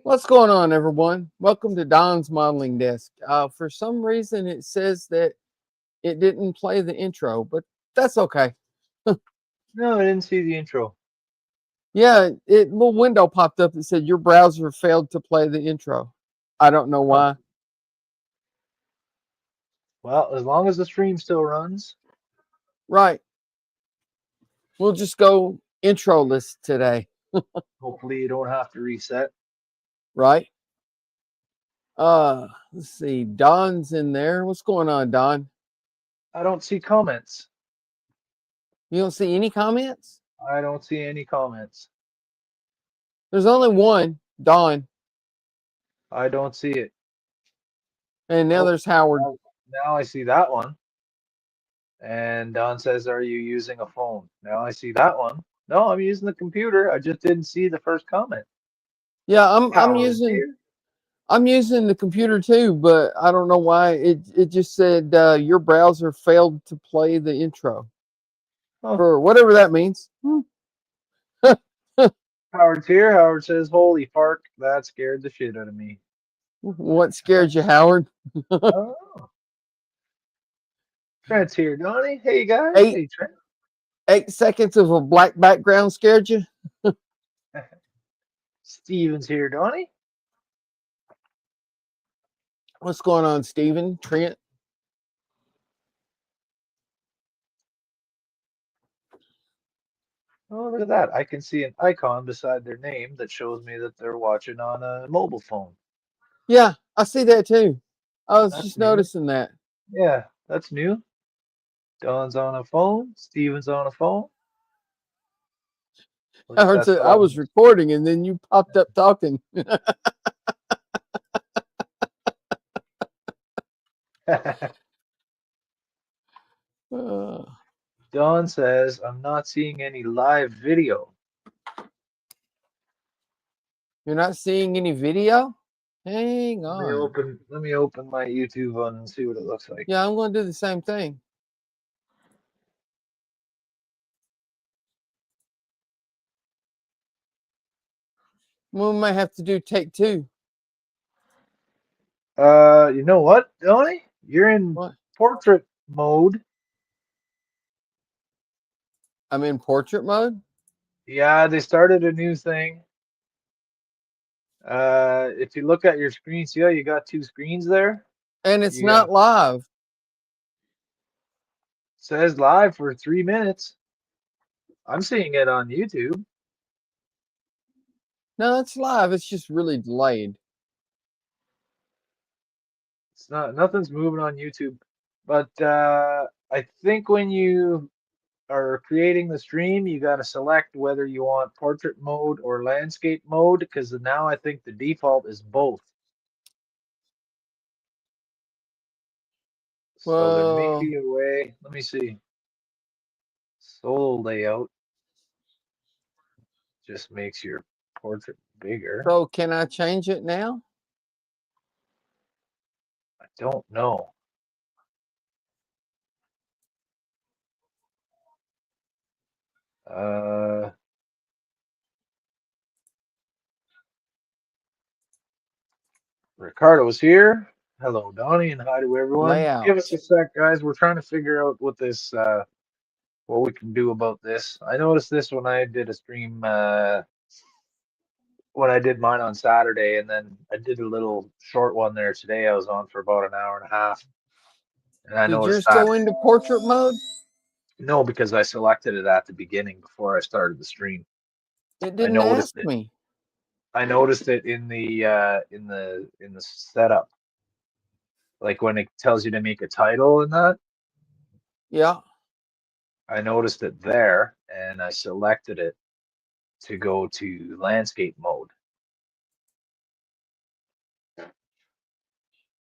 What's going on, everyone? Welcome to Don's Modeling Desk. For some reason, it says that it didn't play the intro, but that's okay. No, I didn't see the intro. Yeah, little window popped up that said your browser failed to play the intro. I don't know Huh. why. Well, as long as the stream still runs. Right. We'll just go introless today. Hopefully you don't have to reset. Right. Let's see. Don's in there. What's going on, Don? I don't see comments. You don't see any comments? I don't see any comments. There's only one, Don, I don't see it. and now Oh, there's Howard. now I see that one. And Don says, "Are you using a phone?" Now I see that one. No, I'm using the computer. I just didn't see the first comment. Yeah, I'm Howard's using here. I'm using the computer too, but I don't know why it just said your browser failed to play the intro Oh, for whatever that means. Howard's here. Howard says, "Holy fark, that scared the shit out of me." What scared you, Howard? Oh, Trent's here. Donnie, hey guys. eight Hey Trent. 8 seconds of a black background scared you? Steven's here, Donnie. What's going on, Steven? Trent? Oh, look at that. I can see an icon beside their name that shows me that they're watching on a mobile phone. Yeah, I see that too. I was That's just new. noticing that. Yeah, that's new. Don's on a phone. Steven's on a phone. At least Howard that's said what I was recording, and then you popped up talking. I'm. Uh, Don says, I'm not seeing any live video. you're not seeing any video? Hang Let me on. open my YouTube one and see what it looks like. Yeah, I'm going to do the same thing. We might have to do take two. You know what, Donnie? You're in What? portrait mode. I'm in portrait mode. Yeah, they started a new thing. If you look at your screen, see how you got two screens there? And it's You got not live. says live for 3 minutes. I'm seeing it on YouTube. No, it's live. It's just really delayed. It's nothing's moving on YouTube. But I think when you are creating the stream, you got to select whether you want portrait mode or landscape mode, because now I think the default is both. So there may Well, be a way. Let me see. Solo layout just makes your portrait bigger. so can I change it now? I don't know. Uh, Ricardo's here. Hello, Donnie, and hi to everyone. Give us Layout. a sec, guys. We're trying to figure out what this, what we can do about this. I noticed this when I did a stream, when I did mine on Saturday, and then I did a little short one there today. I was on for about an hour and a half, and I Did noticed yours that. go into portrait mode? No, because I selected it at the beginning before I started the stream. It I didn't noticed ask it. me. I noticed it in the setup, like when it tells you to make a title and that. Yeah. I noticed it there, and I selected it to go to landscape mode.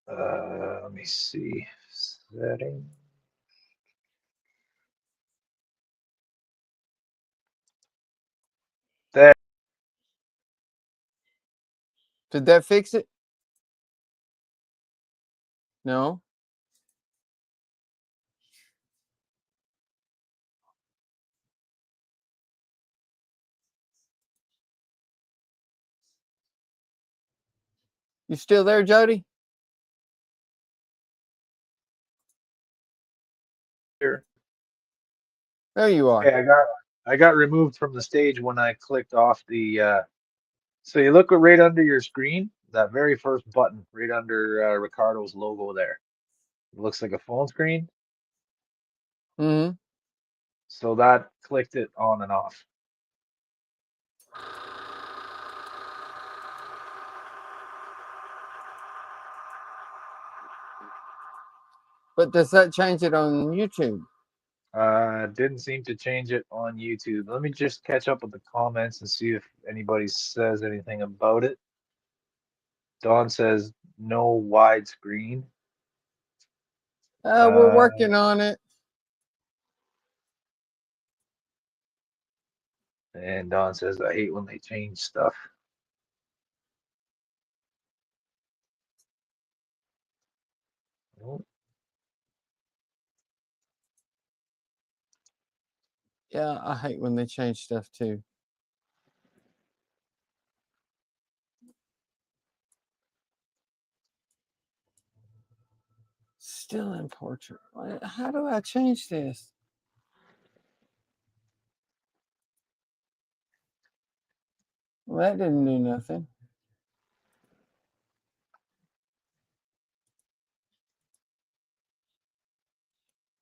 Let me see. Setting. There. Did that fix it? No. You still there, Jody? Here. There you are. Okay, I got removed from the stage when I clicked off the. So you look right under your screen, that very first button, right under Ricardo's logo there. It looks like a phone screen. Mm-hmm. So that clicked it on and off. But does that change it on YouTube? Didn't seem to change it on YouTube. Let me just catch up with the comments and see if anybody says anything about it. Don says no widescreen. We're working on it. And Don says, I hate when they change stuff. Oh, Yeah, I hate when they change stuff too. Still in portrait. How do I change this? Well, that didn't do nothing.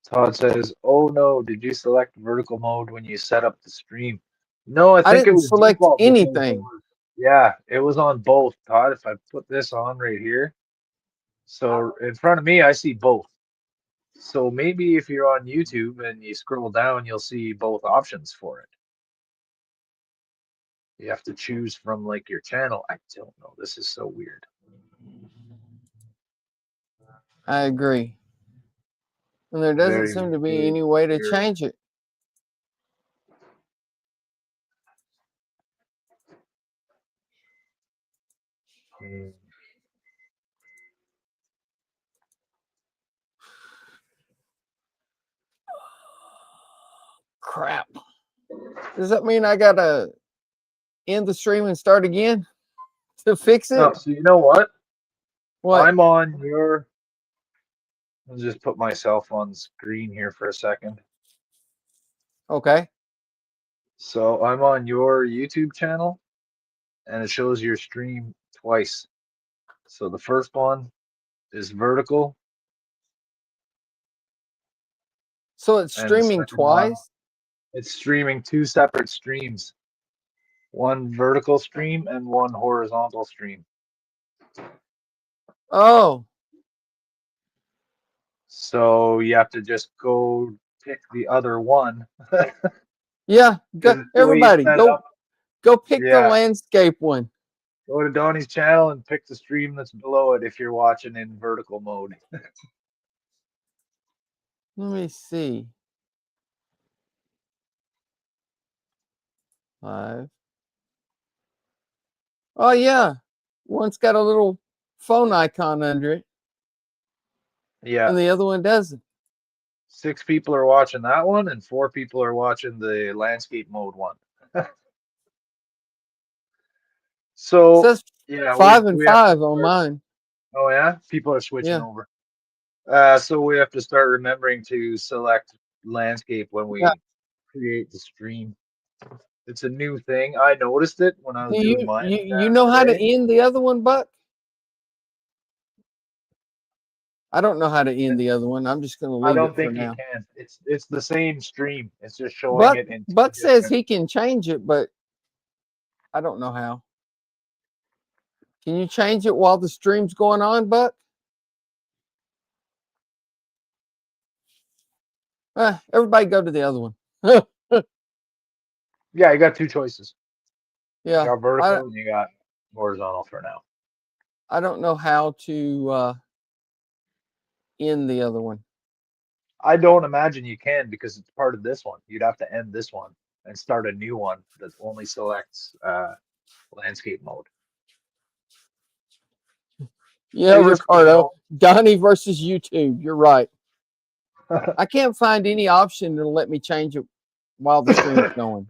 Todd says, oh no, did you select vertical mode when you set up the stream? No, I think it didn't was select default because it anything. was, yeah, it was on both, Todd. If I put this on right here, so in front of me, I see both. So maybe if you're on YouTube and you scroll down, you'll see both options for it. You have to choose from like your channel. I don't know. This is so weird. I agree. And there doesn't seem to be any way to change it. Crap. Does that mean I gotta end the stream and start again to fix it? No, so you know what? What? I'm on your. I'll just put myself on screen here for a second. Okay. So I'm on your YouTube channel, and it shows your stream twice. So the first one is vertical. So it's And the streaming second one, twice? it's streaming two separate streams. One vertical stream and one horizontal stream. Oh. So you have to just go pick the other one. Yeah, go, everybody, go pick the landscape one. Go to Donnie's channel and pick the stream that's below it if you're watching in vertical mode. Let me see. 5. Oh yeah, one's got a little phone icon under it. Yeah. And the other one doesn't. 6 people are watching that one, and 4 people are watching the landscape mode one. So it says yeah, 5 and 5 on mine. Oh yeah, people are switching over. So we have to start remembering to select landscape when we create the stream. It's a new thing. I noticed it when I was doing mine. You know how to end the other one, Buck? I don't know how to end the other one. I'm just going to leave it for now. I don't think you can. It's the same stream. It's just showing it in. Buck says he can change it, but I don't know how. Can you change it while the stream's going on, Buck? Everybody go to the other one. Yeah, you got 2 choices. Yeah. You got vertical and you got horizontal for now. I don't know how to end the other one. I don't imagine you can because it's part of this one. You'd have to end this one and start a new one that only selects landscape mode. Yeah, Ricardo. Donnie versus YouTube. You're right. I can't find any option to let me change it while the stream's going.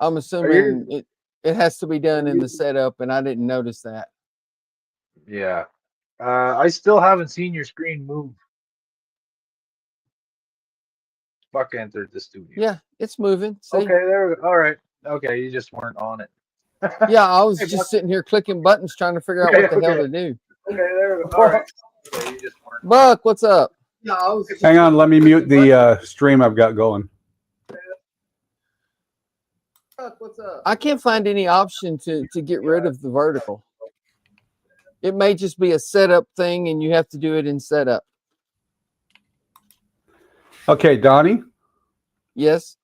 I'm assuming it has to be done in the setup, and I didn't notice that. Yeah. I still haven't seen your screen move. Buck entered the studio. Yeah, it's moving. See? Okay, there we go. All right. Okay, you just weren't on it. Yeah, I was Hey, just Buck. sitting here clicking buttons trying to figure out what the hell to do. Okay, there we go. All right. Okay, you just weren't. Buck, what's up? Yeah, I was. Hang on, let me mute the stream I've got going. Buck, what's up? I can't find any option to get rid of the vertical. It may just be a setup thing, and you have to do it in setup. Okay, Donnie. Yes.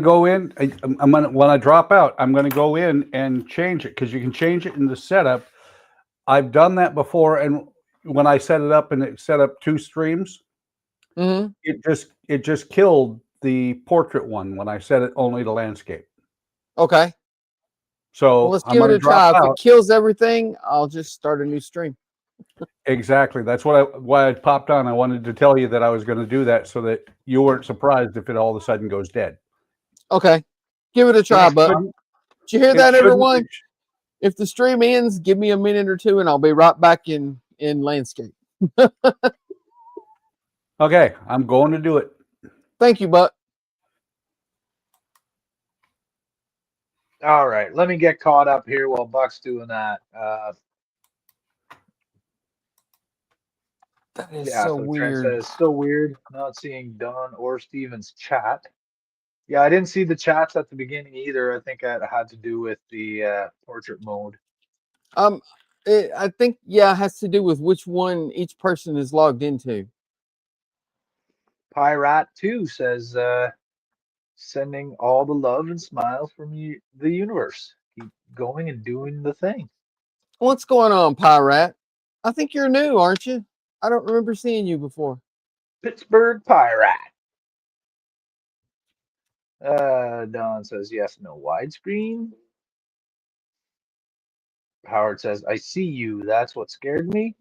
Go in. I'm gonna when I drop out, I'm gonna go in and change it because you can change it in the setup. I've done that before, and when I set it up and it set up 2 streams, it just killed the portrait one when I set it only to landscape. Okay. So well, let's give it a try. If it kills everything, I'll just start a new stream. Exactly. That's why I popped on. I wanted to tell you that I was going to do that so that you weren't surprised if it all of a sudden goes dead. Okay. Give it a try, but did you hear that, everyone? If the stream ends, give me a minute or 2 and I'll be right back in landscape. Okay, I'm going to do it. Thank you, Buck. All right, let me get caught up here while Buck's doing that. That is yeah, so Trent weird. says, so weird not seeing Don or Steven's chat. Yeah, I didn't see the chats at the beginning either. I think it had to do with the portrait mode. I think, yeah, it has to do with which one each person is logged into. Pyrat2 says, sending all the love and smiles from the universe. Keep going and doing the thing. What's going on, Pyrat? I think you're new, aren't you? I don't remember seeing you before. Pittsburgh Pyrat. Don says, yes, no widescreen. Howard says, I see you. That's what scared me.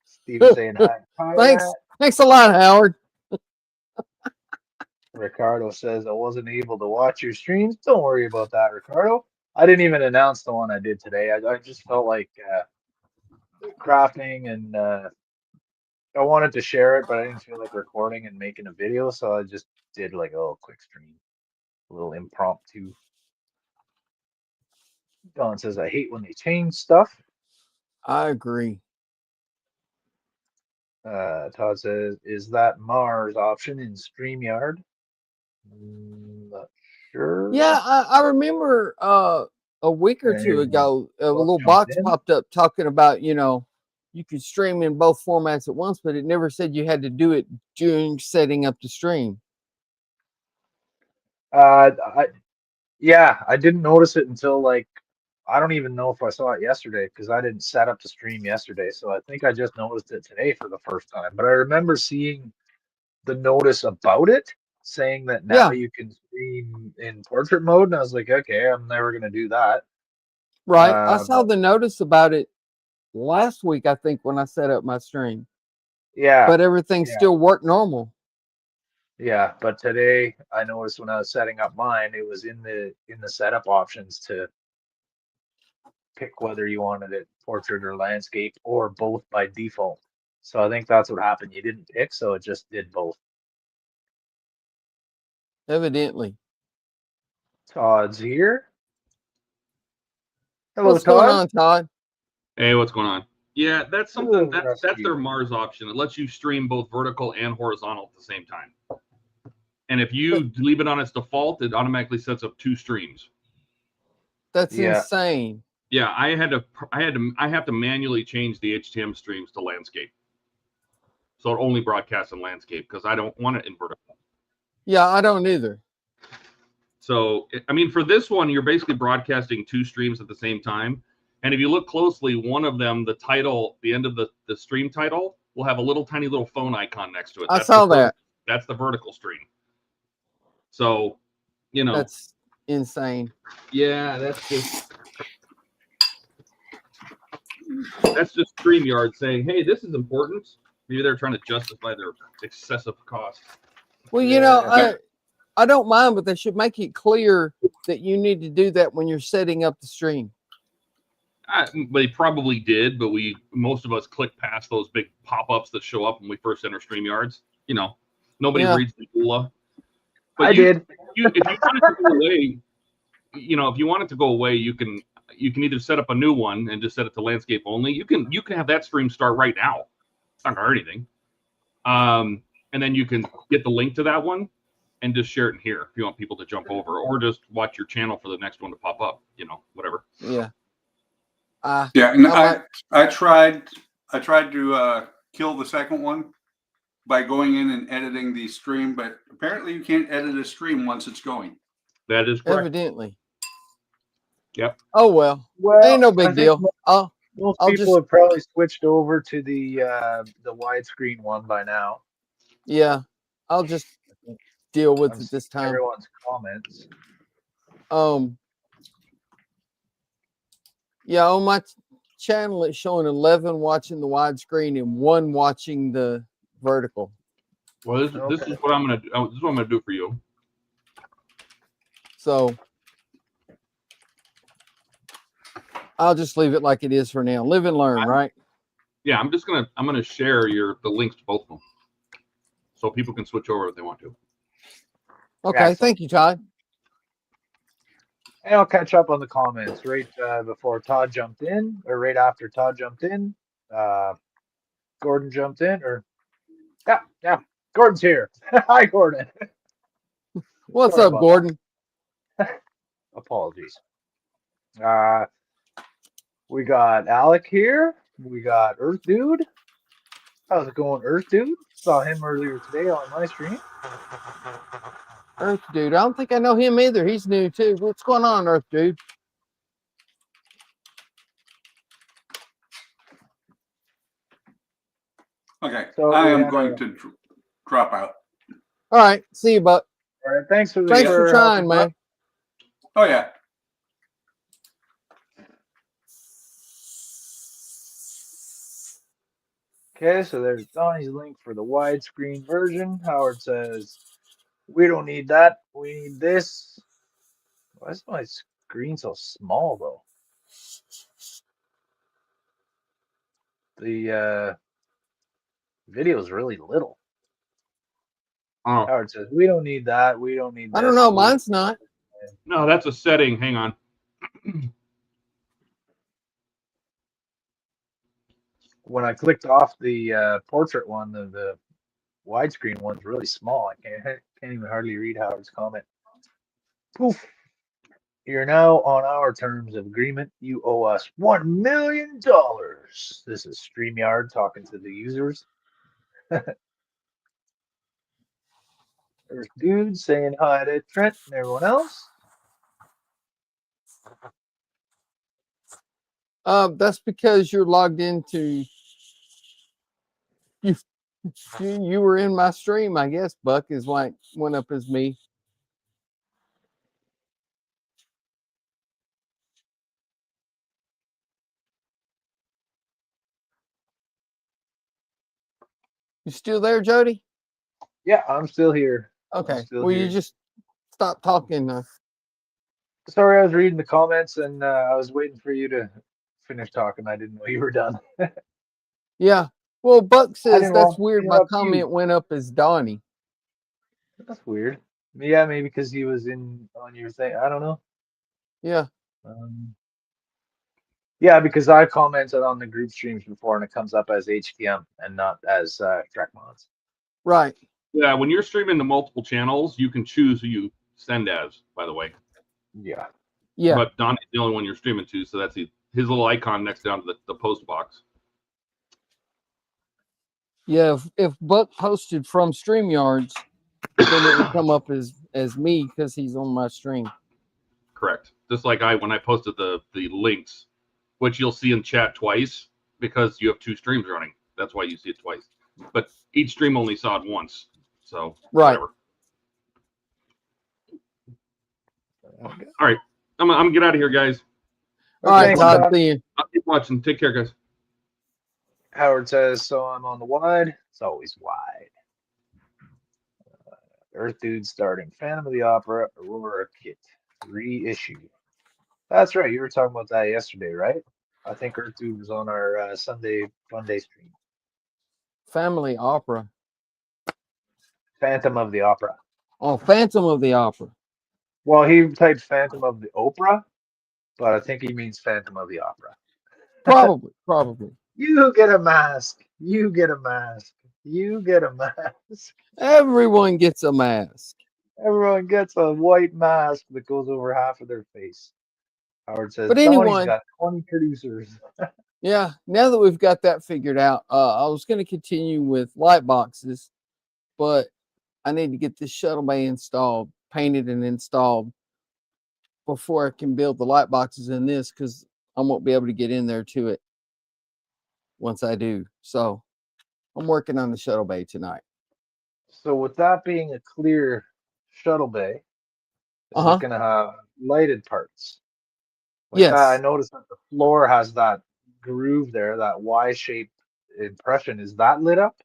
Steven saying hi. Thanks a lot, Howard. Ricardo says, I wasn't able to watch your streams. Don't worry about that, Ricardo. I didn't even announce the one I did today. I just felt like crafting and I wanted to share it, but I didn't feel like recording and making a video. So I just did like a little quick stream, a little impromptu. Don says, I hate when they change stuff. I agree. Todd says, is that Mars option in StreamYard? Not sure. Yeah, I remember a week or 2 ago, a little box popped up talking about, you could stream in both formats at once, but it never said you had to do it during setting up the stream. Yeah, I didn't notice it until like, I don't even know if I saw it yesterday because I didn't set up the stream yesterday. So I think I just noticed it today for the first time. But I remember seeing the notice about it saying that now you can stream in portrait mode. And I was like, okay, I'm never going to do that. Right. I saw the notice about it last week, I think, when I set up my stream. Yeah. But everything still worked normal. Yeah, but today I noticed when I was setting up mine, it was in the setup options to pick whether you wanted it portrait or landscape or both by default. So I think that's what happened. You didn't pick, so it just did both. Evidently. Todd's here. Hello, what's Todd. Going on, Todd? Hey, what's going on? Yeah, that's something that's their Mars option. It lets you stream both vertical and horizontal at the same time. And if you leave it on its default, it automatically sets up 2 streams. That's insane. Yeah, I have to manually change the HTM streams to landscape. So it only broadcasts in landscape because I don't want it in vertical. Yeah, I don't either. So, I mean, for this one, you're basically broadcasting 2 streams at the same time. And if you look closely, one of them, the title, the end of the stream title, will have a little tiny little phone icon next to it. I saw that. That's the vertical stream. So, that's insane. Yeah, that's just StreamYard saying, hey, this is important. Maybe they're trying to justify their excessive cost. Well, I don't mind, but they should make it clear that you need to do that when you're setting up the stream. They probably did, but most of us click past those big pop-ups that show up when we first enter StreamYards. You know, nobody reads the EULA. But I did. if you want it to go away, if you want it to go away, you can either set up a new one and just set it to landscape only. You can have that stream start right now. It's not gonna hurt anything. And then you can get the link to that one and just share it in here if you want people to jump over, or just watch your channel for the next one to pop up. Whatever. Yeah. Yeah, and I tried to kill the second one by going in and editing the stream, but apparently you can't edit a stream once it's going. That is correct. Evidently. Yep. Oh well. Ain't no big deal. Most people have probably switched over to the widescreen one by now. Yeah, I'll just deal with it this time. Everyone's comments. Yeah, on my channel it's showing 11 watching the widescreen and 1 watching the vertical. Well, this is what I'm gonna do. This is what I'm gonna do for you. So I'll just leave it like it is for now. Live and learn, right? Yeah, I'm gonna share the links to both of them, so people can switch over if they want to. Okay, thank you, Todd. And I'll catch up on the comments right before Todd jumped in, or right after Todd jumped in. Gordon jumped in, or yeah, Gordon's here. Hi, Gordon. What's up, Gordon? Apologies. We got Alec here. We got Earth Dude. How's it going, Earth Dude? Saw him earlier today on my stream. Earth Dude. I don't think I know him either. He's new too. What's going on, Earth Dude? Okay, so I am going to drop out. All right, see you, Buck. All right, thanks for trying, man. Oh yeah. Okay, so there's Donnie's link for the widescreen version. Howard says, we don't need that. We need this. Why is my screen so small, though? The video is really little. Oh. Howard says, we don't need that. We don't need this. I don't know. Mine's not. No, that's a setting. Hang on. When I clicked off the portrait one, the widescreen one's really small. I can't even hardly read Howard's comment. Poof. You're now on our terms of agreement. You owe us $1 million. This is StreamYard talking to the users. There's Dude saying hi to Trent and everyone else. That's because you're logged into you were in my stream, I guess. Buck is like went up as me. You still there, Jody? Yeah, I'm still here. Okay. Well, you just stop talking. Sorry, I was reading the comments and I was waiting for you to finish talking. I didn't know you were done. Yeah. Well, Buck says that's weird. My comment you. went up as Donnie. That's weird. Yeah, maybe because he was on your thing. I don't know. Yeah. Yeah, because I commented on the group streams before and it comes up as HTM and not as Trekmods. Right. Yeah, when you're streaming to multiple channels, you can choose who you send as, by the way. Yeah. Yeah. But Donnie's the only one you're streaming to, so that's his little icon next down to the post box. Yeah, if Buck posted from StreamYards, then it would come up as me because he's on my stream. Correct. Just like when I posted the links, which you'll see in chat twice because you have 2 streams running. That's why you see it twice. But each stream only saw it once. So right. Whatever. Okay. All right. I'm gonna get out of here, guys. All right, Todd. See you. I'll keep watching. Take care, guys. Howard says, so I'm on the wide. It's always wide. Earth Dude starting Phantom of the Opera Aurora Kit reissue. That's right. You were talking about that yesterday, right? I think Earth Dude was on our Sunday Fun Day stream. Family Opera. Phantom of the Opera. Oh, Phantom of the Opera. Well, he typed Phantom of the Opera, but I think he means Phantom of the Opera. Probably, probably. You get a mask. You get a mask. You get a mask. Everyone gets a mask. Everyone gets a white mask that goes over half of their face. Howard says, But Donnie's anyway, got 20 producers. yeah, now that we've got that figured out, I was going to continue with light boxes, but I need to get this shuttle bay installed, painted and installed before I can build the light boxes in this, because I won't be able to get in there to it once I do. So I'm working on the shuttle bay tonight. So with that being a clear shuttle bay, this Uh-huh. is going to have lighted parts. Like Yes. that, I noticed that the floor has that groove there, that Y-shaped impression. Is that lit up?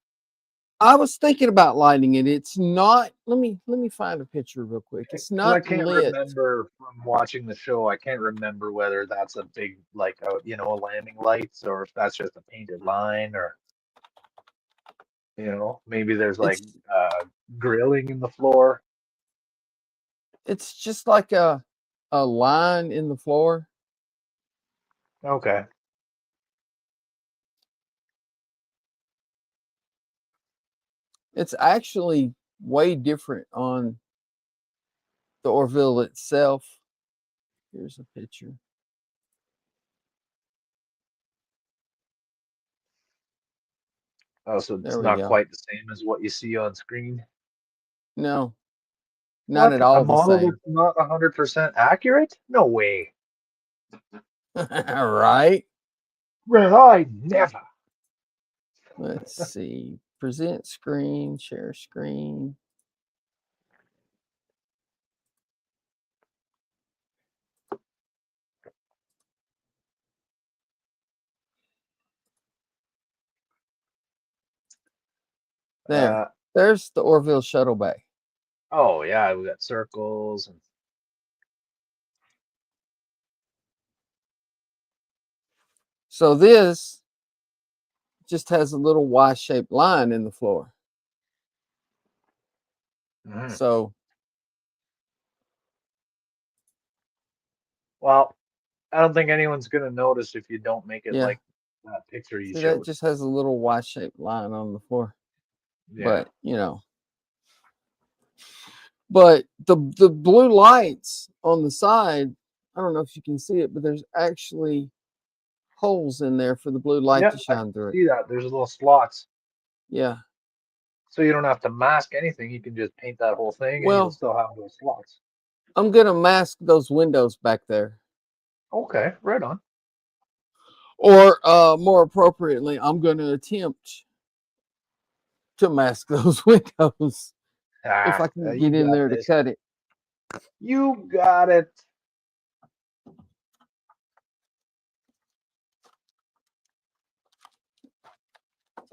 I was thinking about lighting it. It's not. Let me find a picture real quick. It's Because I not can't lit. remember from watching the show. I can't remember whether that's a big, like, a landing lights, or if that's just a painted line, or maybe there's like grilling in the floor. It's just like a line in the floor. Okay. It's actually way different on the Orville itself. Here's a picture. Oh, so it's There we not go. quite the same as what you see on screen. No, not at A all the model same. that's not 100% accurate? No way. Right? Well, I never. Let's see. Present screen, share screen. There. There's the Orville shuttle bay. Oh yeah, we got circles and So this just has a little Y-shaped line in the floor. So, well, I don't think anyone's gonna notice if you don't make it yeah. like that picture you See, showed. that just has a little Y-shaped line on the floor. Yeah. But but the blue lights on the side, I don't know if you can see it, but there's actually holes in there for the blue light to shine through it. See that? There's little slots. Yeah. So you don't have to mask anything. You can just paint that whole thing, and you'll still have those slots. I'm gonna mask those windows back there. Okay, right on. Or more appropriately, I'm gonna attempt to mask those windows if I can get in there to cut it. You got it.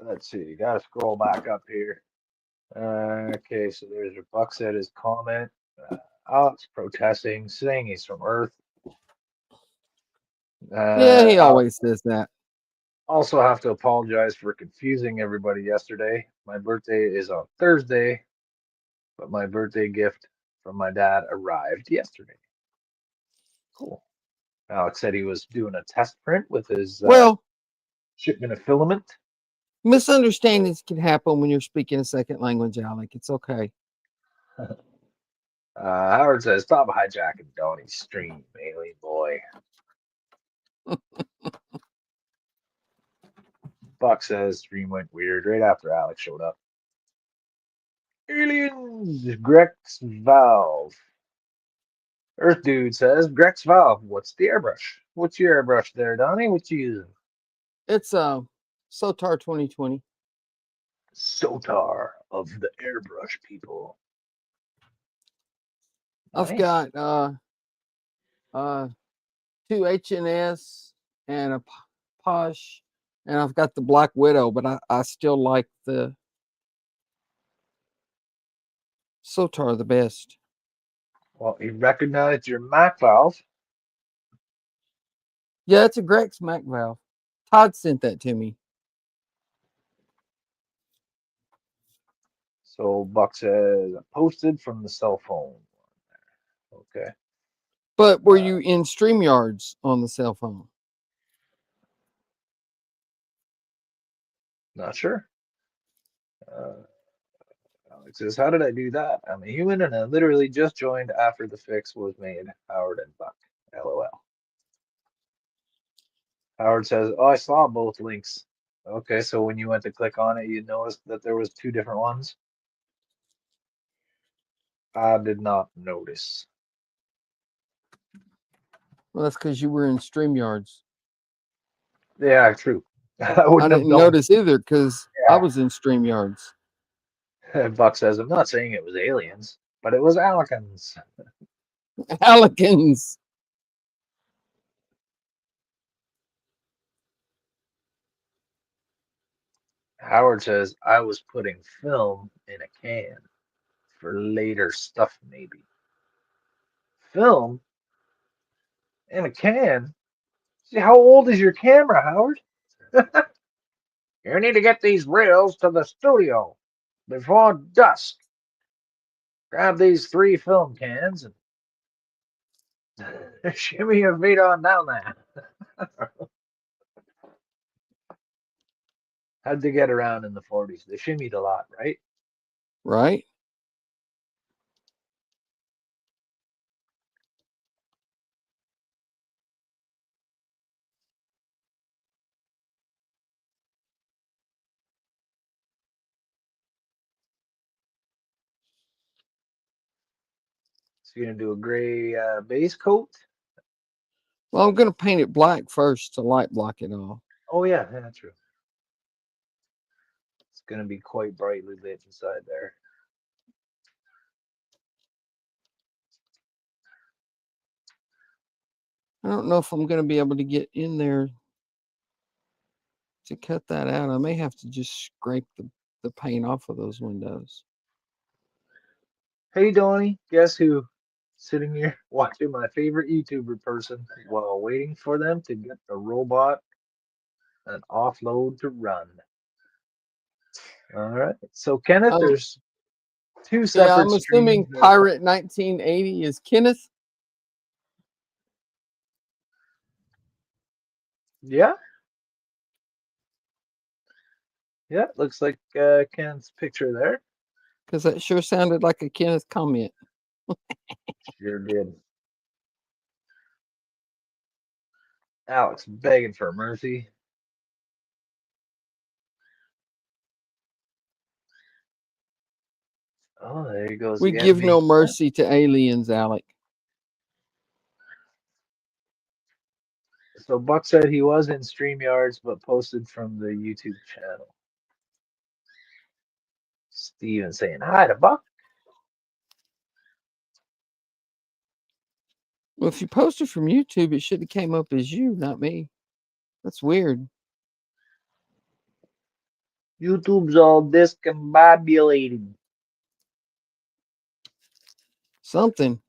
Let's see. You got to scroll back up here. Okay, so there's your Buck said his comment. Alex protesting, saying he's from Earth. Yeah, he always says that. Also have to apologize for confusing everybody yesterday. My birthday is on Thursday, but my birthday gift from my dad arrived yesterday. Cool. Alex said he was doing a test print with his shipment of filament. Misunderstandings can happen when you're speaking a second language, Alec. It's okay. Howard says, stop hijacking Donnie's stream, alien boy. Buck says, stream went weird right after Alex showed up. Aliens, Grex Valve. Earth Dude says, Grex Valve, what's the airbrush? What's your airbrush there, Donnie? What you using? It's Sotar 2020. Sotar of the airbrush people. I've got two HNS and a Posh, and I've got the Black Widow, but I still like the Sotar the best. Well, he recognized your Mac valve. Yeah, it's a Grex Mac valve. Todd sent that to me. So Buck says posted from the cell phone. Okay. But were you in StreamYards on the cell phone? Not sure. Alex says, how did I do that? I'm a human and I literally just joined after the fix was made. Howard and Buck. LOL. Howard says, oh, I saw both links. Okay, so when you went to click on it, you noticed that there was 2 different ones? I did not notice. Well, that's because you were in StreamYards. Yeah, true. I I didn't notice either because I was in StreamYards. Buck says, I'm not saying it was aliens, but it was Alicans. Alicans. Howard says, I was putting film in a can for later stuff, maybe. Film in a can? See, how old is your camera, Howard? You need to get these reels to the studio before dusk. Grab these 3 film cans and shimmy your feet on down there. How'd they get around in the 40s? They shimmied a lot, right? Right? So you're going to do a gray base coat? Well, I'm going to paint it black first to light block it all. Oh, yeah, that's true. It's going to be quite brightly lit inside there. I don't know if I'm going to be able to get in there to cut that out. I may have to just scrape the paint off of those windows. Hey, Donnie, guess who? Sitting here watching my favorite YouTuber person while waiting for them to get the robot and offload to run. All right. So, Kenneth, there's 2 separate Yeah, I'm assuming streams. Pirate 1980 is Kenneth. Yeah. Yeah, looks like Kenneth's picture there. Because that sure sounded like a Kenneth comment. Sure did. Alex begging for mercy. Oh, there he goes. We again, give being no smart. mercy to aliens, Alec. So Buck said he was in StreamYards, but posted from the YouTube channel. Steven saying hi to Buck. Well, if you posted from YouTube, it should have came up as you, not me. That's weird. YouTube's all discombobulated. Something.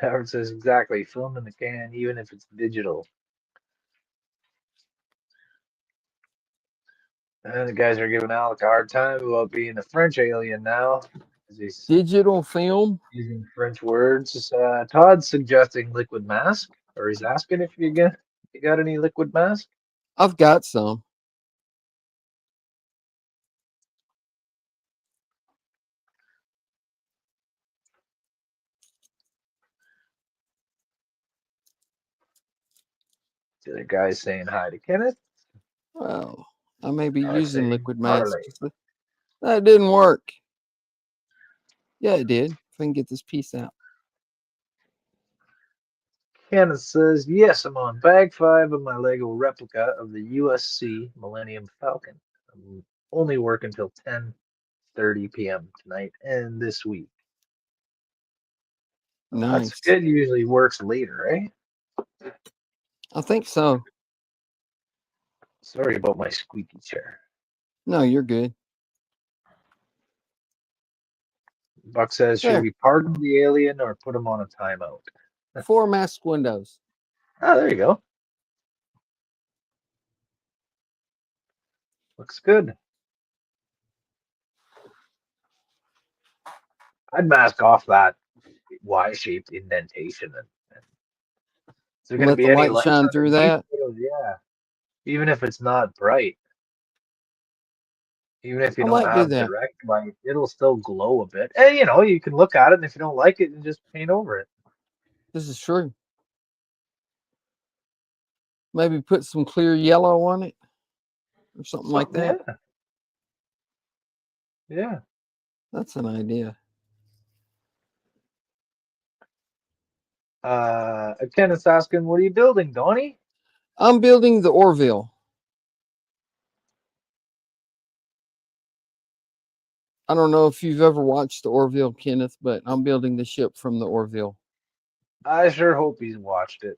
Howard says exactly. Film in the can, even if it's digital. And the guys are giving Alec a hard time about being a French alien now. He's Digital film? using French words. Todd's suggesting liquid mask, or he's asking if you got any liquid mask. I've got some. The other guy's saying hi to Kenneth. Well, I may be Or using saying liquid parlay. mask. That didn't work. Yeah, it did. If I can get this piece out. Kenneth says, yes, I'm on bag 5 of my Lego replica of the USC Millennium Falcon. I'm only working until 10:30 p.m. tonight and this week. Nice. That's good. Usually works later, right? I think so. Sorry about my squeaky chair. No, you're good. Buck says, should There. we pardon the alien or put him on a timeout? 4 masked windows. Oh, there you go. Looks good. I'd mask off that Y-shaped indentation. And is there going to Let be the any light lights shine through underneath? that. Yeah. Even if it's not bright. Even if you I don't might do have that. direct light, it'll still glow a bit. And, you know, you can look at it, and if you don't like it, then just paint over it. This is true. Maybe put some clear yellow on it or something like that. Yeah. That's an idea. Kenneth's asking, what are you building, Donnie? I'm building the Orville. I don't know if you've ever watched the Orville, Kenneth, but I'm building the ship from the Orville. I sure hope he's watched it.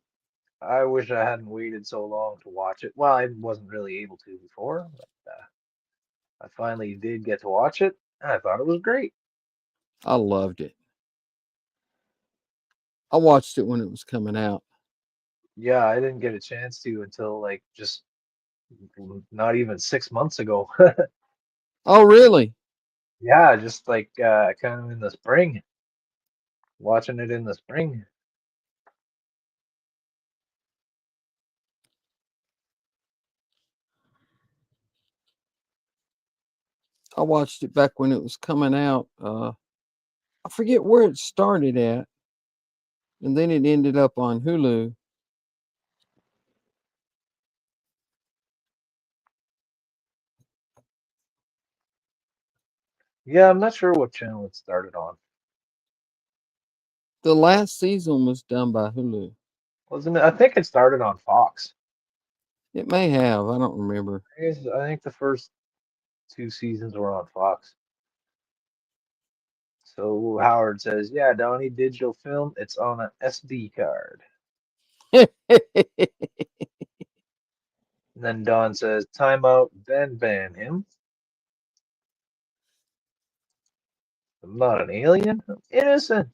I wish I hadn't waited so long to watch it. Well, I wasn't really able to before, but I finally did get to watch it. And I thought it was great. I loved it. I watched it when it was coming out. Yeah, I didn't get a chance to until like just not even 6 months ago. Oh, really? Yeah, just like kind of in the spring. Watching it in the spring. I watched it back when it was coming out. I forget where it started at, and then it ended up on Hulu. Yeah, I'm not sure what channel it started on. The last season was done by Hulu. Wasn't it? I think it started on Fox. It may have. I don't remember. I think the first 2 seasons were on Fox. So Howard says, yeah, Donnie, digital film, it's on an SD card. And then Don says, timeout, then ban him. I'm not an alien, I'm innocent.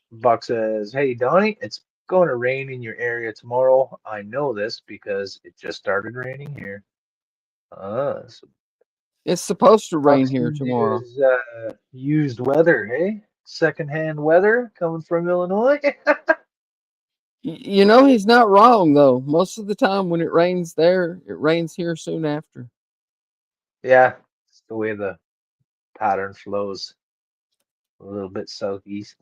Buck says, hey, Donnie, it's going to rain in your area tomorrow. I know this because it just started raining here. So It's supposed to rain Buck's here tomorrow. used weather, hey? Secondhand weather coming from Illinois. You know, he's not wrong, though. Most of the time when it rains there, it rains here soon after. Yeah, it's the way the pattern flows. A little bit southeast.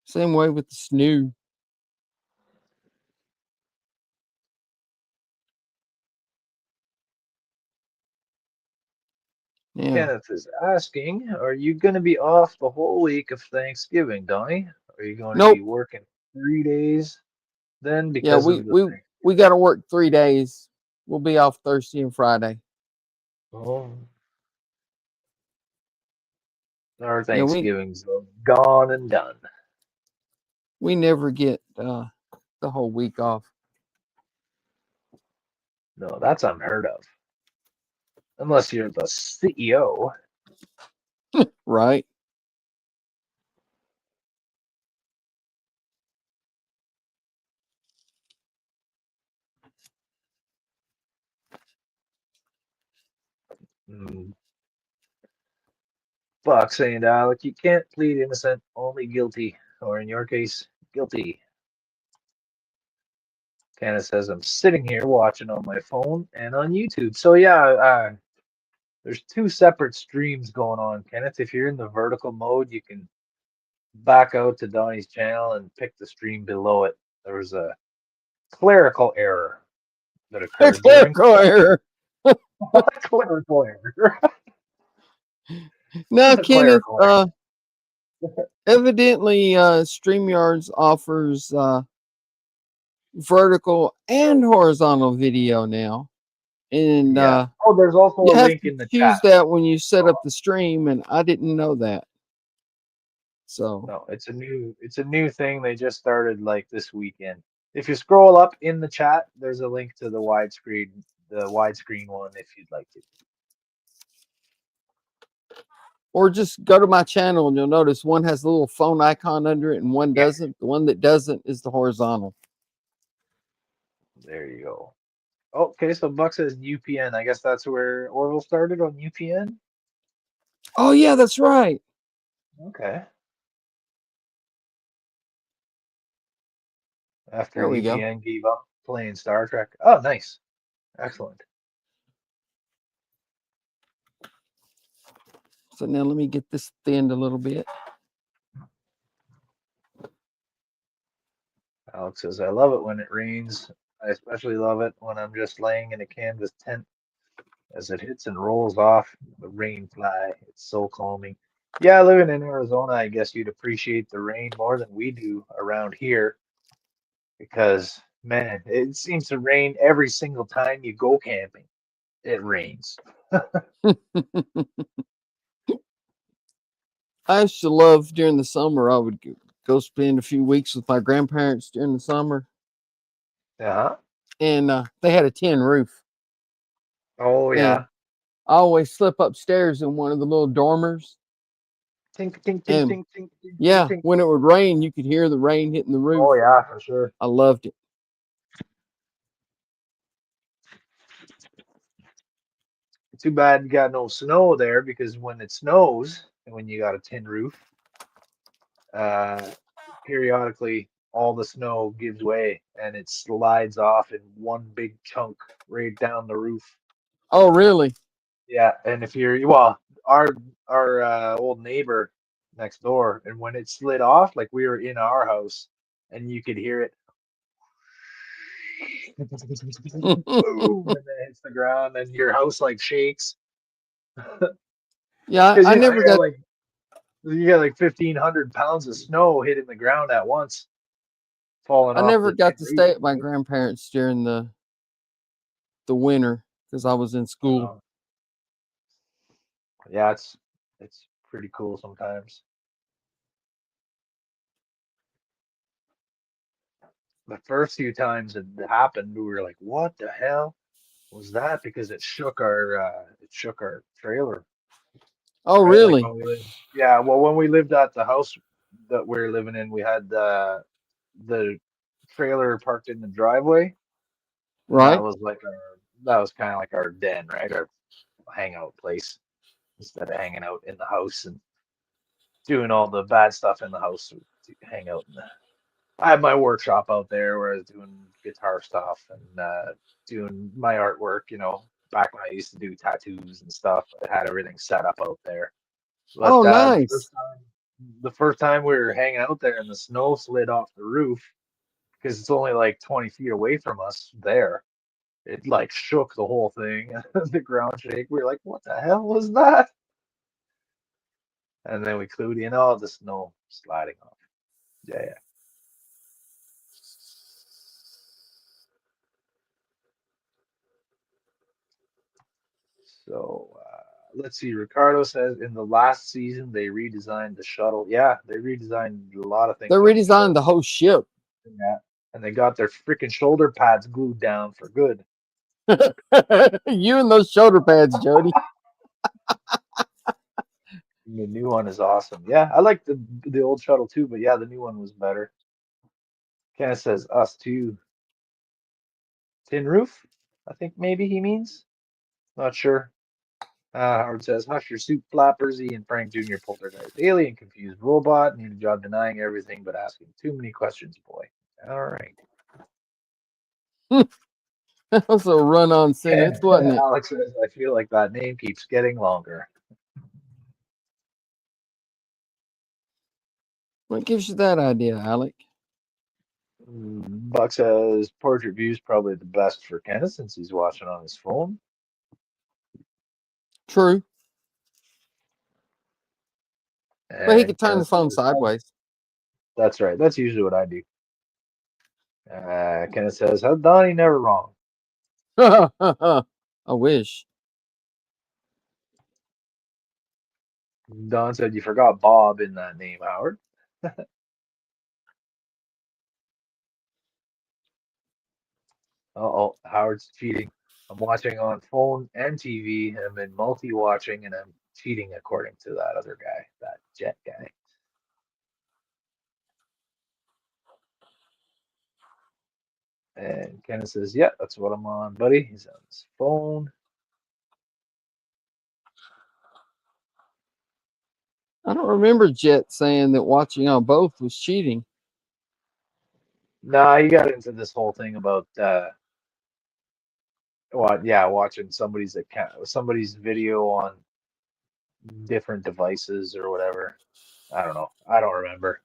Same way with the snow. Yeah. Kenneth is asking, are you going to be off the whole week of Thanksgiving, Donnie? Are you going to be working 3 days then because of the we got to work 3 days. We'll be off Thursday and Friday. Oh. Our Thanksgiving's gone and done. We never get the whole week off. No, that's unheard of. Unless you're the CEO. Right. Buck saying, Alec, you can't plead innocent, only guilty. Or in your case, guilty. Kenneth says, I'm sitting here watching on my phone and on YouTube. So yeah, there's 2 separate streams going on, Kenneth. If you're in the vertical mode, you can back out to Donnie's channel and pick the stream below it. There was a clerical error that occurred. Clerical error. Clerical error. No, Kenneth, evidently StreamYards offers vertical and horizontal video now. And there's also a link in the chat. Use that when you set up the stream, and I didn't know that. So No, it's a new thing they just started like this weekend. If you scroll up in the chat, there's a link to the widescreen one if you'd like to. or just go to my channel and you'll notice one has a little phone icon under it and one Yeah. doesn't. The one that doesn't is the horizontal. There you go. Okay, so Buck says UPN. I guess that's where Orville started on UPN. Oh yeah, that's right. Okay. After There we go. UPN gave up playing Star Trek. Oh, nice. Excellent. So now let me get this thinned a little bit. Alex says, I love it when it rains. I especially love it when I'm just laying in a canvas tent. As it hits and rolls off the rain fly, it's so calming. Yeah, living in Arizona, I guess you'd appreciate the rain more than we do around here because, man, it seems to rain every single time you go camping. It rains. I used to love during the summer. I would go spend a few weeks with my grandparents during the summer, Uh-huh. and they had a tin roof. Oh, And yeah. I always slip upstairs in one of the little dormers. Tink, tink, tink, And tink, tink, tink, yeah, tink. when it would rain, you could hear the rain hitting the roof. Oh, yeah, for sure. I loved it. Too bad you got no snow there because when it snows and when you got a tin roof, periodically all the snow gives way and it slides off in one big chunk right down the roof. Oh, really? Yeah, and if you're well, our old neighbor next door, and when it slid off, like we were in our house, and you could hear it boom when it hits the ground, and your house like shakes. Yeah, Because I never got. you got like 1,500 pounds of snow hitting the ground at once, falling I off never the got tin to roof. stay at my grandparents during the winter because I was in school. Yeah, it's pretty cool sometimes. The first few times it happened, we were like, "What the hell was that?" Because it shook our trailer. Oh, Right, like really? when we lived. Yeah, well, when we lived at the house that we were living in, we had the trailer parked in the driveway, and Right. that was kind of like our den, right, our hangout place instead of hanging out in the house and doing all the bad stuff in the house to hang out in the. I had my workshop out there where I was doing guitar stuff and doing my artwork, back when I used to do tattoos and stuff. I had everything set up out there. But Oh, nice. the first time we were hanging out there and the snow slid off the roof because it's only like 20 feet away from us there. It like shook the whole thing, the ground shake. We were like, what the hell was that? And then we clued in, oh, the snow sliding off. Yeah, yeah. So let's see. Ricardo says in the last season they redesigned the shuttle. Yeah, they redesigned a lot of things. They redesigned the whole ship. Yeah, and they got their freaking shoulder pads glued down for good. You and those shoulder pads, Jody. The new one is awesome. Yeah, I like the old shuttle too, but yeah, the new one was better. Kenneth says us too. Tin roof? I think maybe he means. Not sure. Howard says, hush your soup flappers. Ian Frank Jr. poltergeist alien confused robot. Need a job denying everything but asking too many questions, boy. All right. That was a run-on sentence, wasn't it? Alex says, I feel like that name keeps getting longer. What gives you that idea, Alec? Buck says, portrait view is probably the best for Kenneth since he's watching on his phone. True. But he could turn the Kenneth phone says, sideways. that's right. That's usually what I do. Kenneth says, how Donnie never wrong. I wish. Don said you forgot Bob in that name, Howard. Uh-oh, Howard's cheating. I'm watching on phone and TV. I'm in multi-watching, and I'm cheating according to that other guy, that Jet guy. And Kenneth says, yeah, that's what I'm on, buddy. He's on his phone. I don't remember Jet saying that watching on both was cheating. Nah, he got into this whole thing about watching somebody's video on different devices or whatever. I don't know. I don't remember.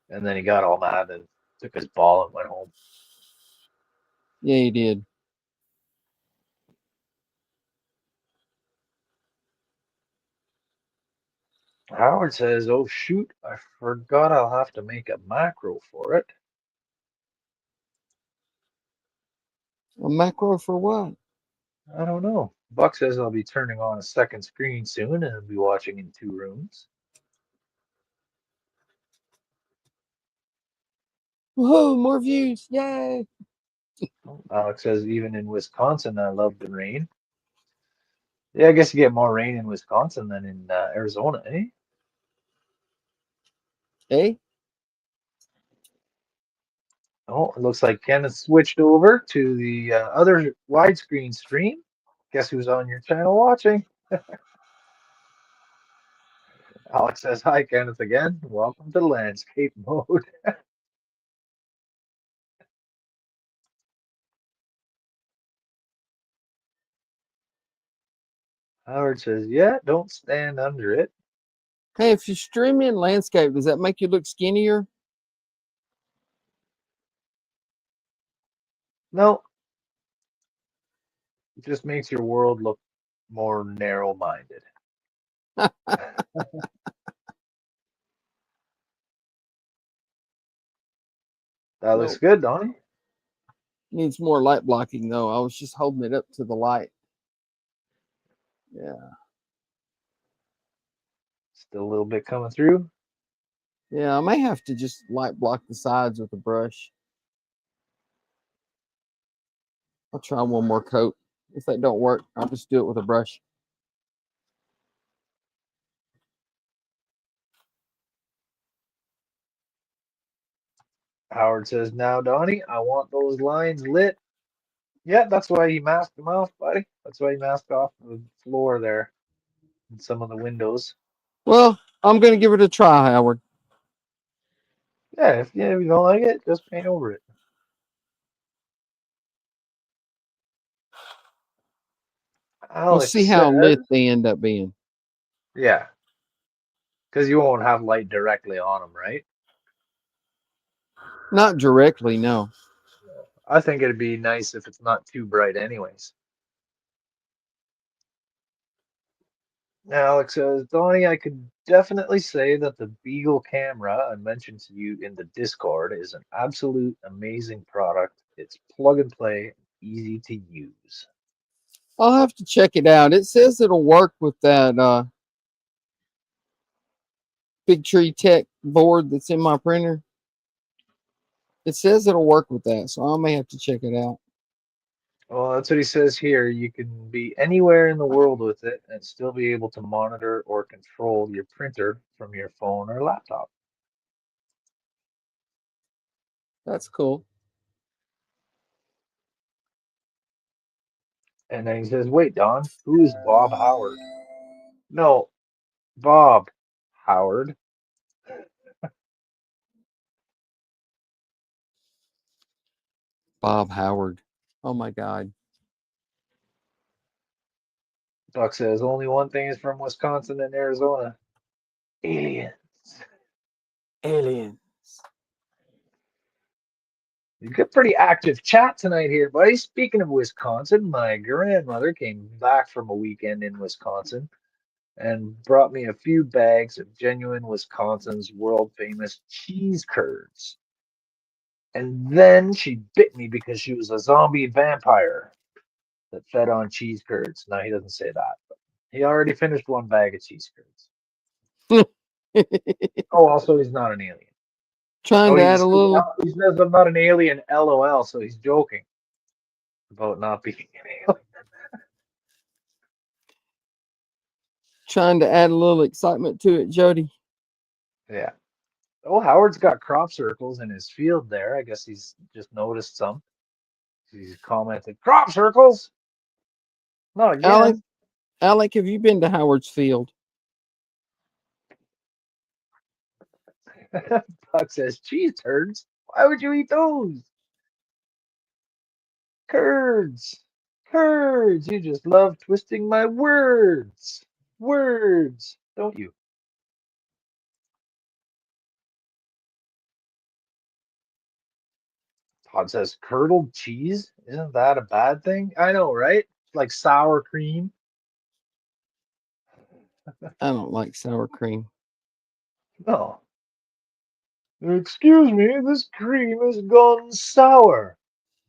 And then he got all mad and took his ball and went home. Yeah, he did. Howard says, oh shoot, I forgot I'll have to make a macro for it. A macro for what? I don't know. Buck says I'll be turning on a second screen soon and I'll be watching in 2 rooms. Whoa, more views. Yay. Alex says, even in Wisconsin, I love the rain. Yeah, I guess you get more rain in Wisconsin than in Arizona, eh? Hey, Oh, it looks like Kenneth switched over to the other widescreen stream. Guess who's on your channel watching? Alex says, hi, Kenneth again. Welcome to landscape mode. Howard says, yeah, don't stand under it. hey, if you stream in landscape, does that make you look skinnier? No, it just makes your world look more narrow-minded. That looks Nope. good, Donnie. Needs more light blocking though. I was just holding it up to the light. Yeah. Still a little bit coming through. Yeah, I may have to just light block the sides with a brush. I'll try one more coat. If that don't work, I'll just do it with a brush. Howard says, now, Donnie, I want those lines lit. Yeah, that's why he masked them off, buddy. That's why he masked off the floor there and some of the windows. Well, I'm going to give it a try, Howard. Yeah, if you don't like it, just paint over it. We'll Alex see how says, lit they end up being. yeah, because you won't have light directly on them, right? Not directly, no. I think it'd be nice if it's not too bright anyways. Alex says, Donnie, I could definitely say that the Beagle camera I mentioned to you in the Discord is an absolute amazing product. It's plug and play, easy to use. I'll have to check it out. It says it'll work with that Big Tree Tech board that's in my printer. It says it'll work with that, so I may have to check it out. Well, that's what he says here. You can be anywhere in the world with it and still be able to monitor or control your printer from your phone or laptop. That's cool. And then he says, wait, Don, who is Bob Howard? No, Bob Howard. Bob Howard. Oh my God. Buck says, only one thing is from Wisconsin and Arizona. Aliens. Alien. You got pretty active chat tonight here, buddy. Speaking of Wisconsin, my grandmother came back from a weekend in Wisconsin and brought me a few bags of genuine Wisconsin's world famous cheese curds. And then she bit me because she was a zombie vampire that fed on cheese curds. Now he doesn't say that. He already finished one bag of cheese curds. Oh, also, he's not an alien. Trying Oh, to add a little. he says I'm not an alien, LOL, so he's joking about not being an alien. Trying to add a little excitement to it, Jody. Yeah. Oh, Howard's got crop circles in his field there. I guess he's just noticed some. He's commented, crop circles? Not again. Alec, have you been to Howard's Field? Buck says, cheese turds? Why would you eat those? Curds. Curds. You just love twisting my words. Words. Don't you? Todd says, curdled cheese? Isn't that a bad thing? I know, right? Like sour cream. I don't like sour cream. No. Excuse me, this cream has gone sour.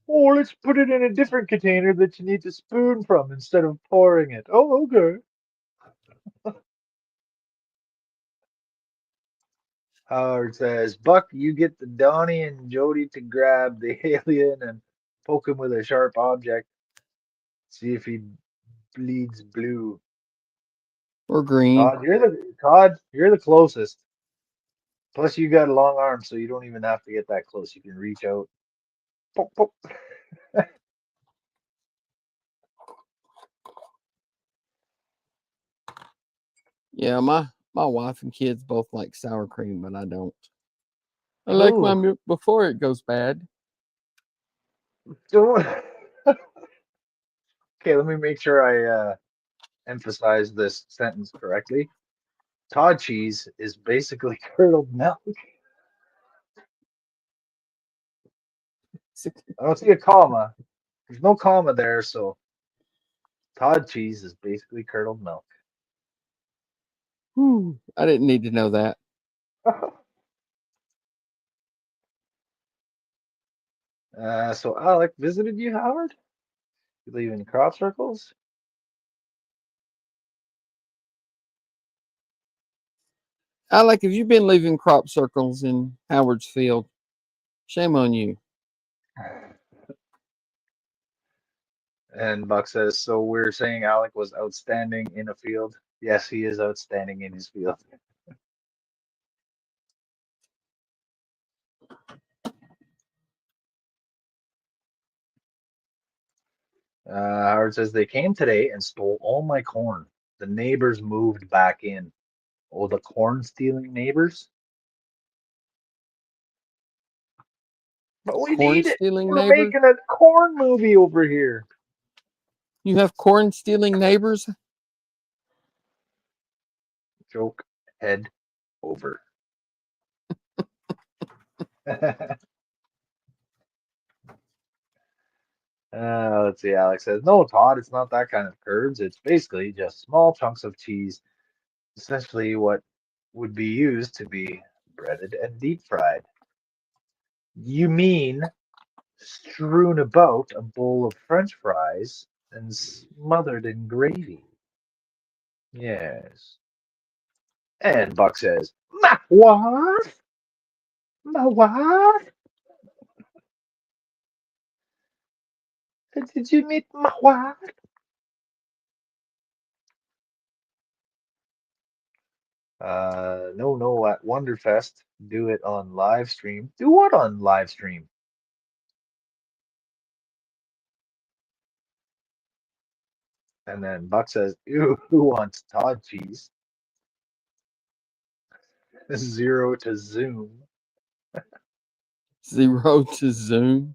Oh, let's put it in a different container that you need to spoon from instead of pouring it. Oh, okay. Howard says, Buck, you get the Donnie and Jody to grab the alien and poke him with a sharp object. See if he bleeds blue. Or green. Todd, you're the closest. Plus, you got a long arm, so you don't even have to get that close. You can reach out. Poke, poke. Yeah, my wife and kids both like sour cream, but I don't. I like my milk before it goes bad. Don't. Okay, let me make sure I emphasize this sentence correctly. Todd cheese is basically curdled milk. I don't see a comma. There's no comma there, so Todd cheese is basically curdled milk. I didn't need to know that. So Alec visited you, Howard? You leave in crop circles? Alec, have you been leaving crop circles in Howard's Field? Shame on you. And Buck says, so we're saying Alec was outstanding in a field. Yes, he is outstanding in his field. Howard says they came today and stole all my corn. The neighbors moved back in. Oh, the corn stealing neighbors? But we Corn need it. stealing We're neighbor? making a corn movie over here. You have corn stealing neighbors? Joke head over. Let's see. Alex says, no, Todd, it's not that kind of curds. It's basically just small chunks of cheese, essentially what would be used to be breaded and deep fried. You mean strewn about a bowl of French fries and smothered in gravy? Yes. And Buck says, Ma what? Ma what? Did you meet Ma what? No, at Wonderfest. Do it on live stream. Do what on live stream? And then Buck says, ew, who wants Todd cheese? 0 to Zoom. 0 to Zoom.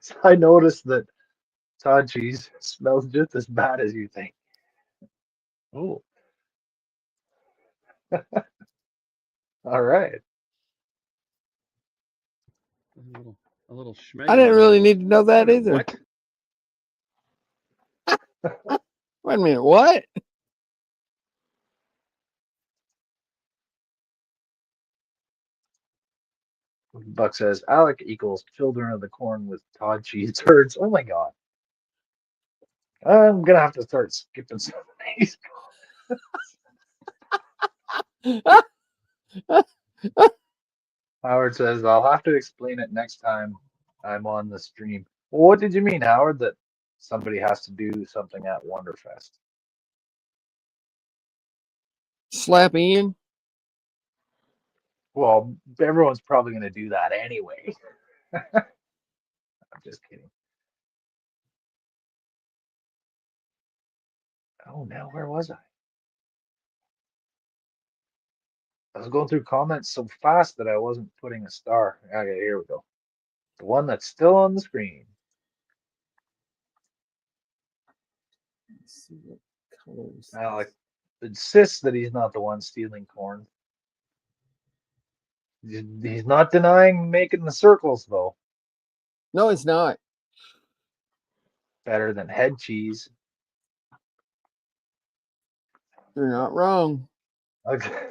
So I noticed that Todd cheese smells just as bad as you think. Oh. All right. A little schmegma. I didn't really need to know that Wait, either. what? Wait a minute, what? Buck says, Alec equals children of the corn with Todd cheese turds. Oh my God. I'm gonna have to start skipping some of these. Howard says, I'll have to explain it next time I'm on the stream. Well, what did you mean, Howard, that somebody has to do something at Wonderfest? Slap in. Well, everyone's probably going to do that anyway. I'm just kidding. Oh, now where was I? I was going through comments so fast that I wasn't putting a star. Okay, here we go. The one that's still on the screen. Let's see what colors. Alex insists that he's not the one stealing corn. He's not denying making the circles, though. No, it's not. Better than head cheese. You're not wrong. Okay.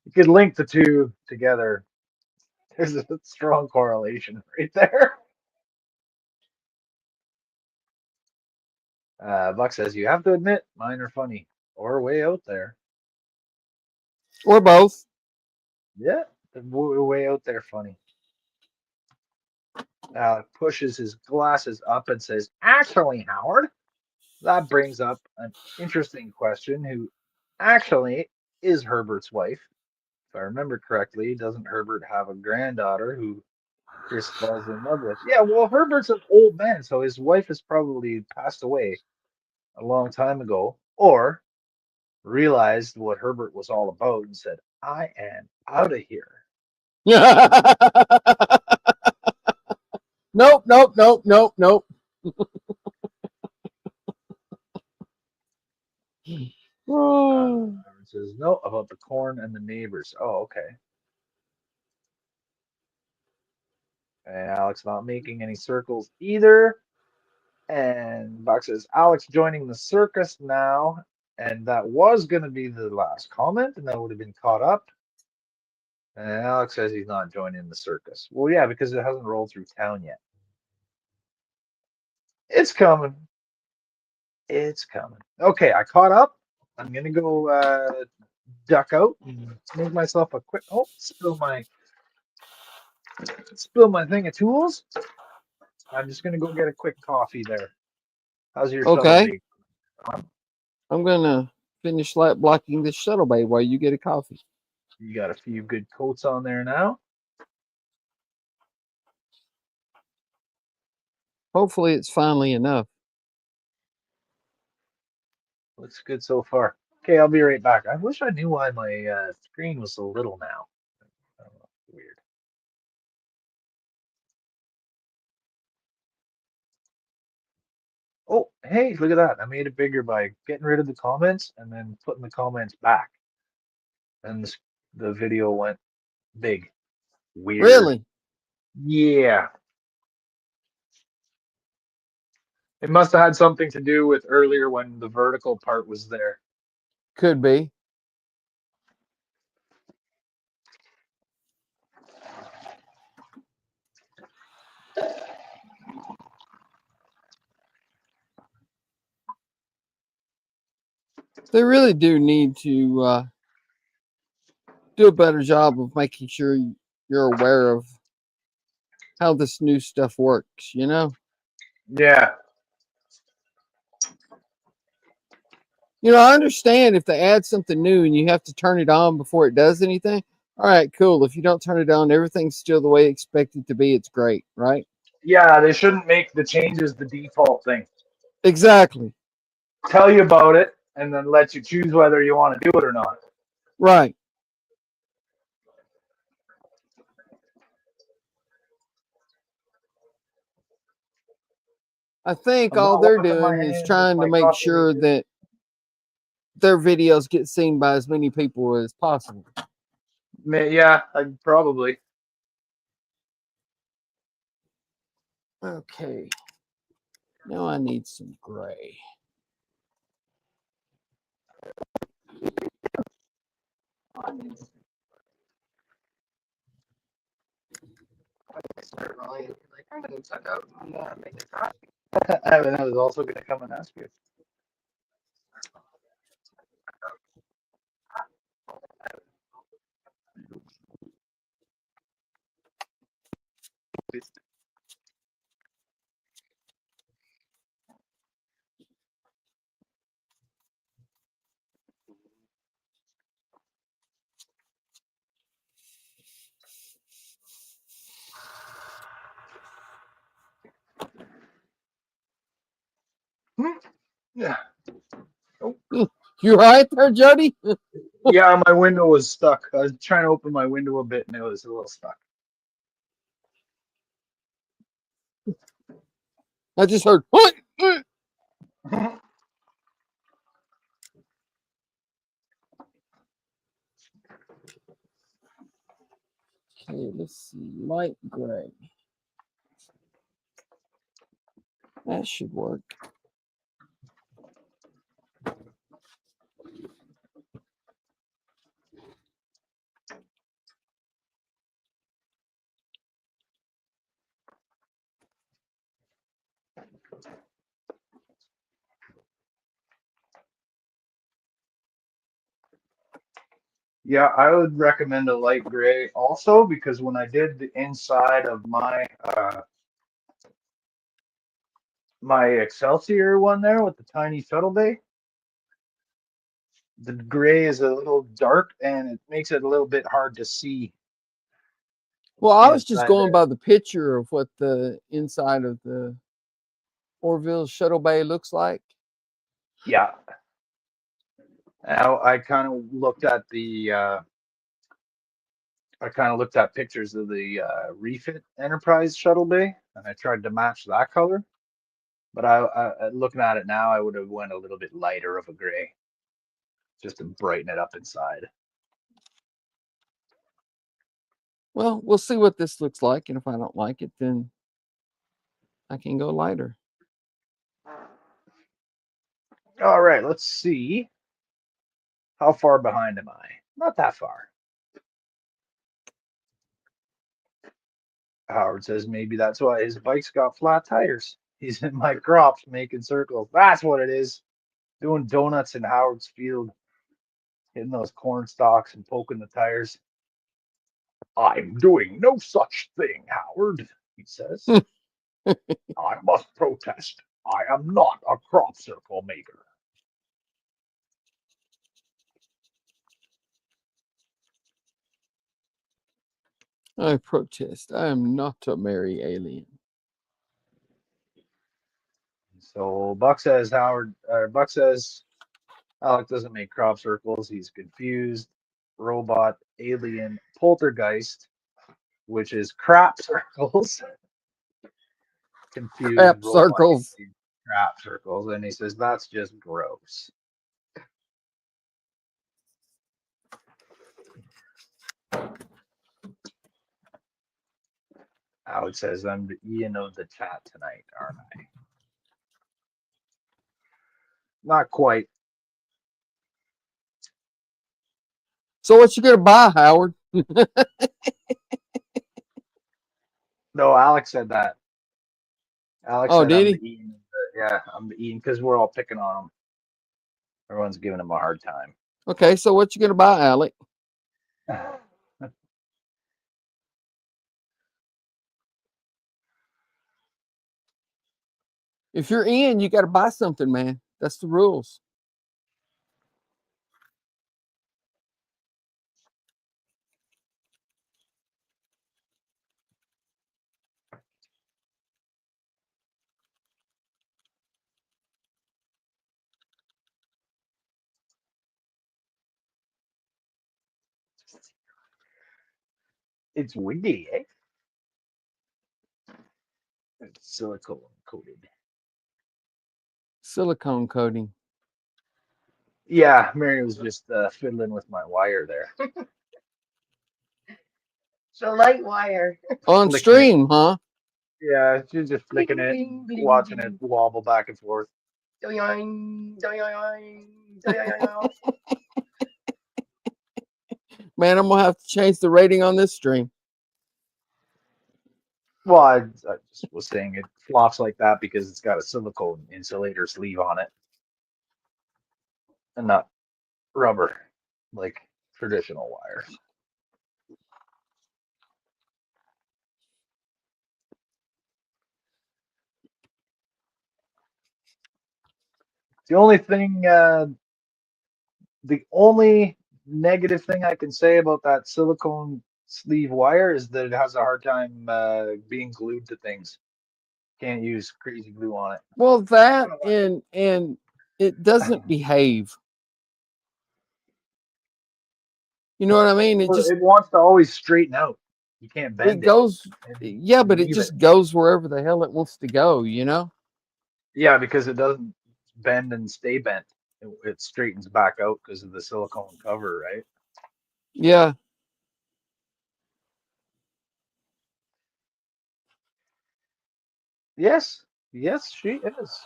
You could link the two together. There's a strong correlation right there. Buck says, you have to admit, mine are funny or way out there. Or both. Yeah, way out there funny. Pushes his glasses up and says, actually, Howard, that brings up an interesting question. Who actually is Herbert's wife? If I remember correctly, doesn't Herbert have a granddaughter who Chris falls in love with? Yeah, well, Herbert's an old man, so his wife has probably passed away a long time ago, or realized what Herbert was all about and said, I am out of here. Nope, nope, nope, nope, nope. Herbert says, no, about the corn and the neighbors. Oh, okay. And Alex not making any circles either. And Buck says, Alex joining the circus now. And that was going to be the last comment, and that would have been caught up. And Alex says he's not joining the circus. Well, yeah, because it hasn't rolled through town yet. It's coming. It's coming. Okay, I caught up. I'm going to go duck out and make myself a quick... Oh, spill my thing of tools. I'm just going to go get a quick coffee there. How's your Okay. shuttle bay? I'm going to finish light blocking this shuttle bay while you get a coffee. You got a few good coats on there now. Hopefully it's finally enough. Looks good so far. Okay, I'll be right back. I wish I knew why my screen was so little now. I don't know. Weird. Oh, hey, look at that. I made it bigger by getting rid of the comments and then putting the comments back. And the video went big. Weird. Really? Yeah. It must have had something to do with earlier when the vertical part was there. Could be. They really do need to do a better job of making sure you're aware of how this new stuff works, you know? Yeah. You know, I understand if they add something new and you have to turn it on before it does anything. All right, cool. If you don't turn it on, everything's still the way expected to be. It's great, right? Yeah, they shouldn't make the changes the default thing. Exactly. Tell you about it and then let you choose whether you want to do it or not. Right. I think all they're doing is trying to make sure that their videos get seen by as many people as possible. Yeah, probably. Okay. Now I need some gray. I'm gonna check out and make a coffee. I was also going to come and ask you. Yeah. You right there, Jody? Yeah, my window was stuck. I was trying to open my window a bit and it was a little stuck. I just heard. What? Okay, let's see. Light gray. That should work. Yeah, I would recommend a light gray also because when I did the inside of my my Excelsior one there with the tiny shuttle bay, the gray is a little dark and it makes it a little bit hard to see. Well, I was just inside going there. by the picture of what the inside of the Orville shuttle bay looks like. Yeah. Now I kind of looked at the pictures of the refit Enterprise shuttle bay and I tried to match that color. But I looking at it now, I would have went a little bit lighter of a gray just to brighten it up inside. Well, we'll see what this looks like, and if I don't like it, then I can go lighter. All right, let's see. How far behind am I? Not that far. Howard says maybe that's why his bike's got flat tires. He's in my crops making circles. That's what it is. Doing donuts in Howard's field, hitting those corn stalks and poking the tires. I'm doing no such thing, Howard, he says. I must protest. I am not a crop circle maker. I protest. I am not a merry alien. So Buck says Alec doesn't make crop circles. He's confused. Robot, alien, poltergeist, which is crap circles. Confused. Crap robot, circles. alien, crap circles. And he says that's just gross. Alec says I'm the Ian of the chat tonight, aren't I? Not quite. So what you gonna buy, Howard? No, Alex said that. Alex Oh, said did I'm he? the Ian. Yeah, I'm the Ian because we're all picking on him. Everyone's giving him a hard time. Okay, so what you gonna buy, Alec? If you're in, you got to buy something, man. That's the rules. It's windy, eh? It's silicone coated. Silicone coating. Yeah, Mary was just fiddling with my wire there. So light wire. On Flicking stream, huh? Yeah, she's just flicking it, Bling, bling, watching bling. it wobble back and forth. Doyoing, doyoing, doyoing. Man, I'm gonna have to change the rating on this stream. Well, I just was saying it flops like that because it's got a silicone insulator sleeve on it and not rubber like traditional wires. The only thing, the only negative thing I can say about that silicone sleeve wire is that it has a hard time being glued to things. Can't use crazy glue on it. Well, that and it doesn't behave. You know what I mean? It Well, just it wants to always straighten out. You can't it bend it. goes. and Yeah, but it leave just goes wherever the hell it wants to go. You know? Yeah, because it doesn't bend and stay bent. It straightens back out because of the silicone cover, right? Yeah. Yes, yes, she is.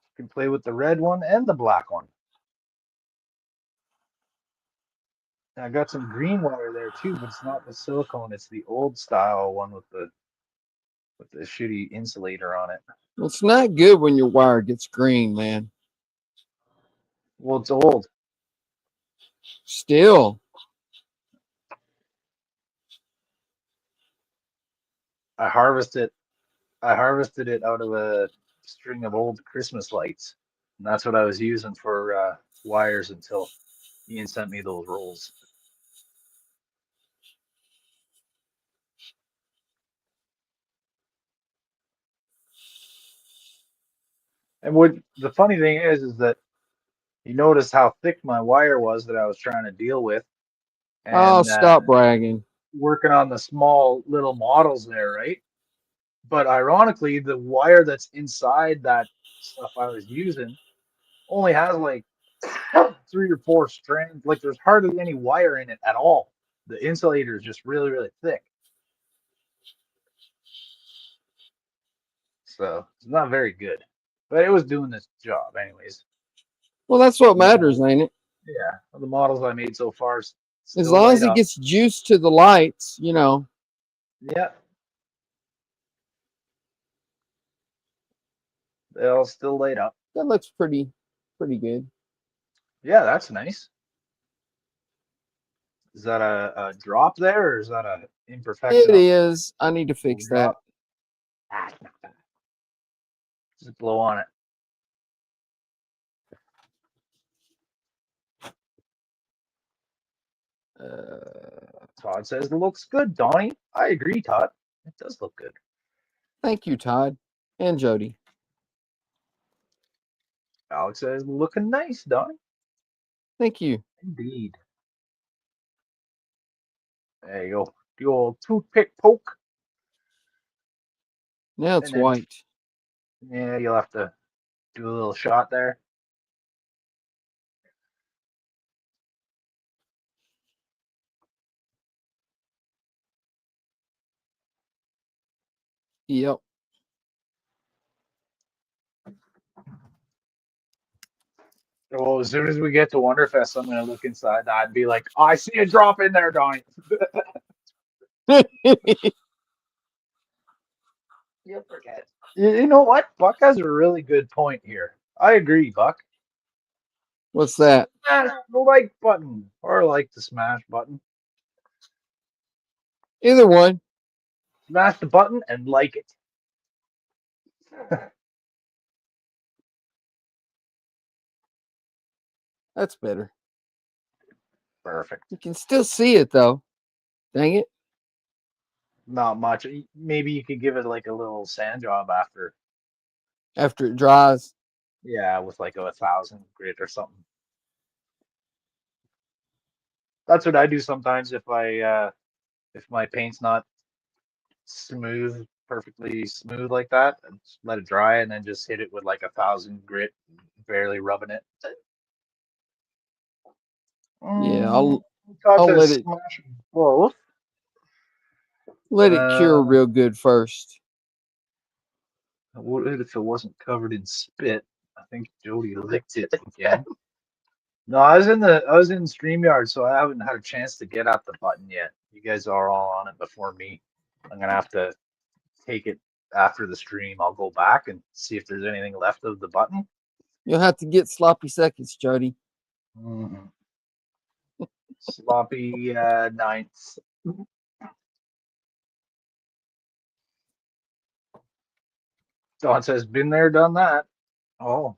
You can play with the red one and the black one. And I got some green wire there too, but it's not the silicone. It's the old style one with the shitty insulator on it. Well, it's not good when your wire gets green, man. Well, it's old. Still. I harvested it out of a string of old Christmas lights, and that's what I was using for wires until Ian sent me those rolls. And what the funny thing is that you noticed how thick my wire was that I was trying to deal with, Oh, and stop bragging. working on the small little models there, right? But ironically, the wire that's inside that stuff I was using only has like 3 or 4 strands. Like there's hardly any wire in it at all. The insulator is just really, really thick. So it's not very good. But it was doing this job anyways. Well, that's what matters, ain't it? Yeah. The models I made so far As still long light as it up. gets juice to the lights, you know. Yeah. They all still light up. That looks pretty good. Yeah, that's nice. Is that a drop there, or is that a imperfection? It is. I need to fix that. Ah, it's not bad. Just blow on it. Todd says it looks good, Donnie. I agree, Todd. It does look good. Thank you, Todd and Jody. Alex says looking nice, Donnie. Thank you. Indeed. There you go. The old toothpick poke. Now it's And then- white. Yeah, you'll have to do a little shot there. Yep. Well, as soon as we get to Wonderfest, I'm gonna look inside that and be like, oh, I see a drop in there, Donnie. You'll forget. You know what? Buck has a really good point here. I agree, Buck. What's that? Smash the like button or like the smash button. Either one. Smash the button and like it. That's better. Perfect. You can still see it though. Dang it. Not much. Maybe you could give it like a little sand job after. After it dries. Yeah, with like 1,000 grit or something. That's what I do sometimes if my paint's not smooth, perfectly smooth like that. I just let it dry and then just hit it with like 1,000 grit, barely rubbing it. Yeah, I'll Todd let says it- smash both. let it cure real good first. What if it wasn't covered in spit? I think Jody licked it again. No, I was in StreamYard, so I haven't had a chance to get at the button yet. You guys are all on it before me. I'm gonna have to take it after the stream. I'll go back and see if there's anything left of the button. You'll have to get sloppy seconds, Jody. Mhm. Sloppy ninths. Don says, been there, done that. Oh.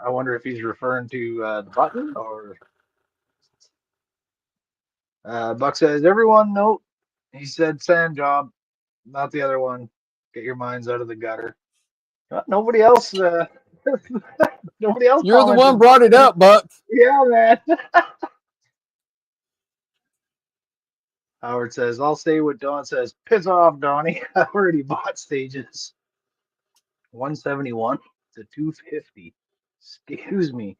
I wonder if he's referring to the button or. Buck says, everyone note, he said sand job, not the other one. Get your minds out of the gutter. Nobody else. Nobody else. You're the commented. one brought it up, Buck. Yeah, man. Howard says, I'll say what Don says. Piss off, Donnie. I already bought stages. 171 to 250. Excuse me.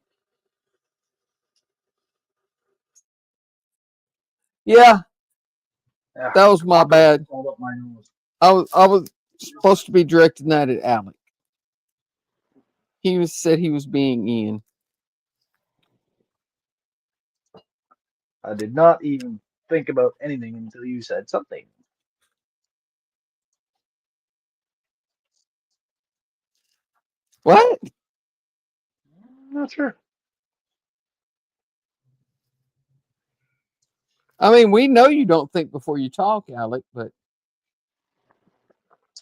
Yeah, Yeah, that was my bad. crawled up my nose. I was supposed to be directing that at Alec. He said he was being Ian. I did not even think about anything until you said something. What? Not sure. I mean, we know you don't think before you talk, Alec, but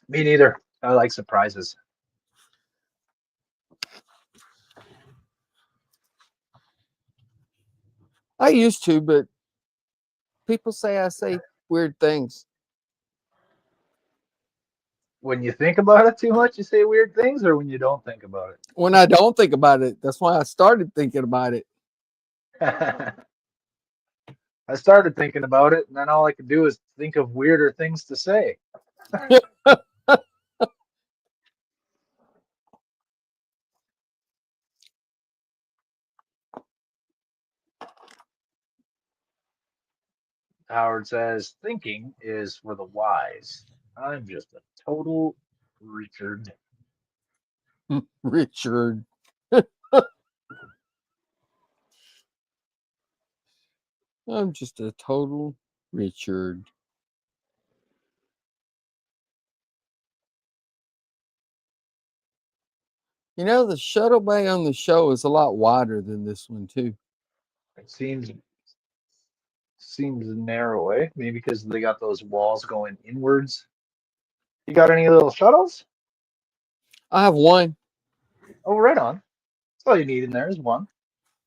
Me neither. I like surprises. I used to, but people say I say weird things. When you think about it too much, you say weird things, or when you don't think about When I don't think about it, that's why I started thinking about it. it? I started thinking about it, and then all I could do is think of weirder things to say. Howard says, thinking is for the wise. I'm just a total Richard. Richard. I'm just a total Richard. You know, the shuttle bay on the show is a lot wider than this one, too. It seems narrow, eh? Maybe because they got those walls going inwards. You got any little shuttles? I have one. Oh, right on. That's all you need in there is one.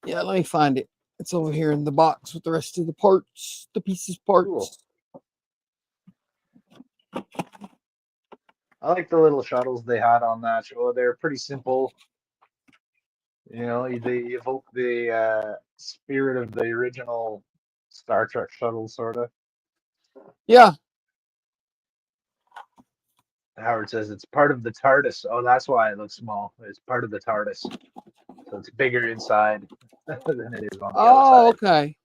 Yeah, let me find it. It's over here in the box with the rest of the parts, the pieces parts. Cool. I like the little shuttles they had on that show. They're pretty simple. You know, they evoke the spirit of the original Star Trek shuttle, sort of. Yeah. Howard says it's part of the TARDIS. Oh, that's why it looks small. It's part of the TARDIS. So it's bigger inside than it is on the Oh, outside. okay.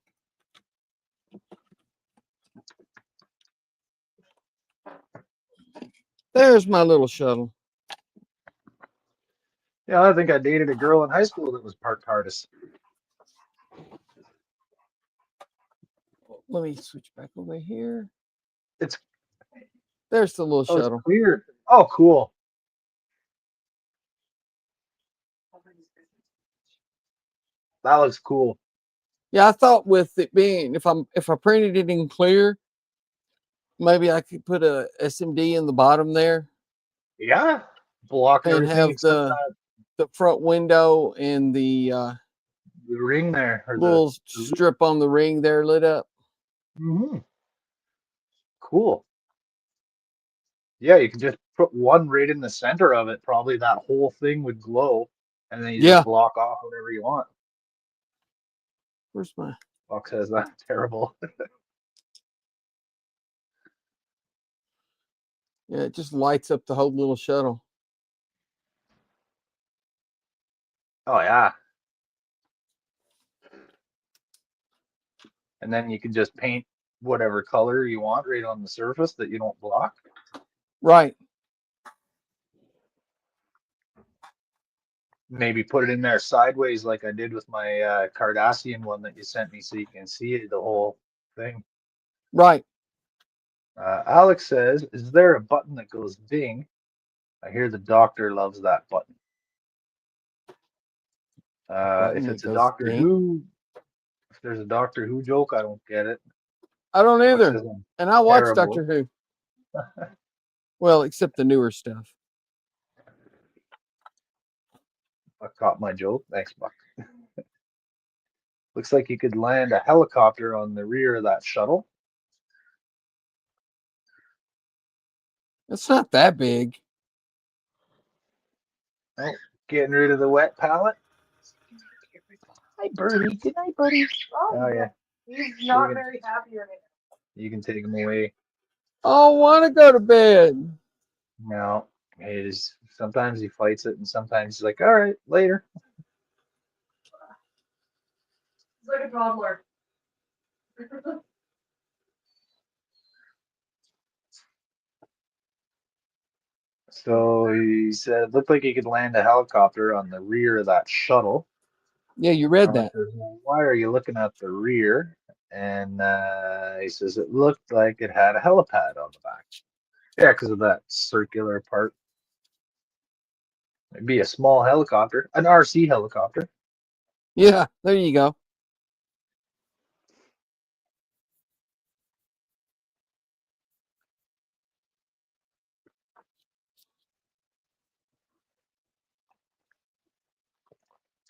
There's my little shuttle. Yeah, I think I dated a girl in high school that was part TARDIS. Let me switch back over here. It's There's the little shuttle. It's clear. Oh, cool. That looks cool. Yeah, I thought with it being if I printed it in clear, maybe I could put a SMD in the bottom there Yeah. Block and everything have except the front window and the the ring there. Or little strip on the ring there lit up. Mm-hmm. Cool. Yeah, you could just put one right in the center of it. Probably that whole thing would glow, and then you just block off whatever you want. Where's my Buck says that's terrible. Yeah, it just lights up the whole little shuttle. Oh yeah. And then you can just paint whatever color you want right on the surface that you don't block. Right. maybe put it in there sideways like I did with my Cardassian one that you sent me so you can see the whole thing. Right. Alex says, is there a button that goes ding? I hear the doctor loves that button. Button If that it's a goes Doctor ding? Who, if there's a Doctor Who joke, I don't get it. I don't Alex either. says I'm And I watch terrible. Doctor Who. Well, except the newer stuff. I caught my joke. Thanks, Buck. Looks like you could land a helicopter on the rear of that shuttle. It's not that big. Oh, getting rid of the wet pallet. Hi, Birdie. Good night, buddy. Oh, yeah. He's not very happy right now. You can take him away. I don't want to go to bed. No, it is. Sometimes he fights it, and sometimes he's like, "All right, later." He's like a toddler. So he said it looked like he could land a helicopter on the rear of that shuttle. Yeah, you read that. Says, well, why are you looking at the rear? And he says it looked like it had a helipad on the back. Yeah, because of that circular part. It'd be a small helicopter, an RC helicopter. Yeah, there you go.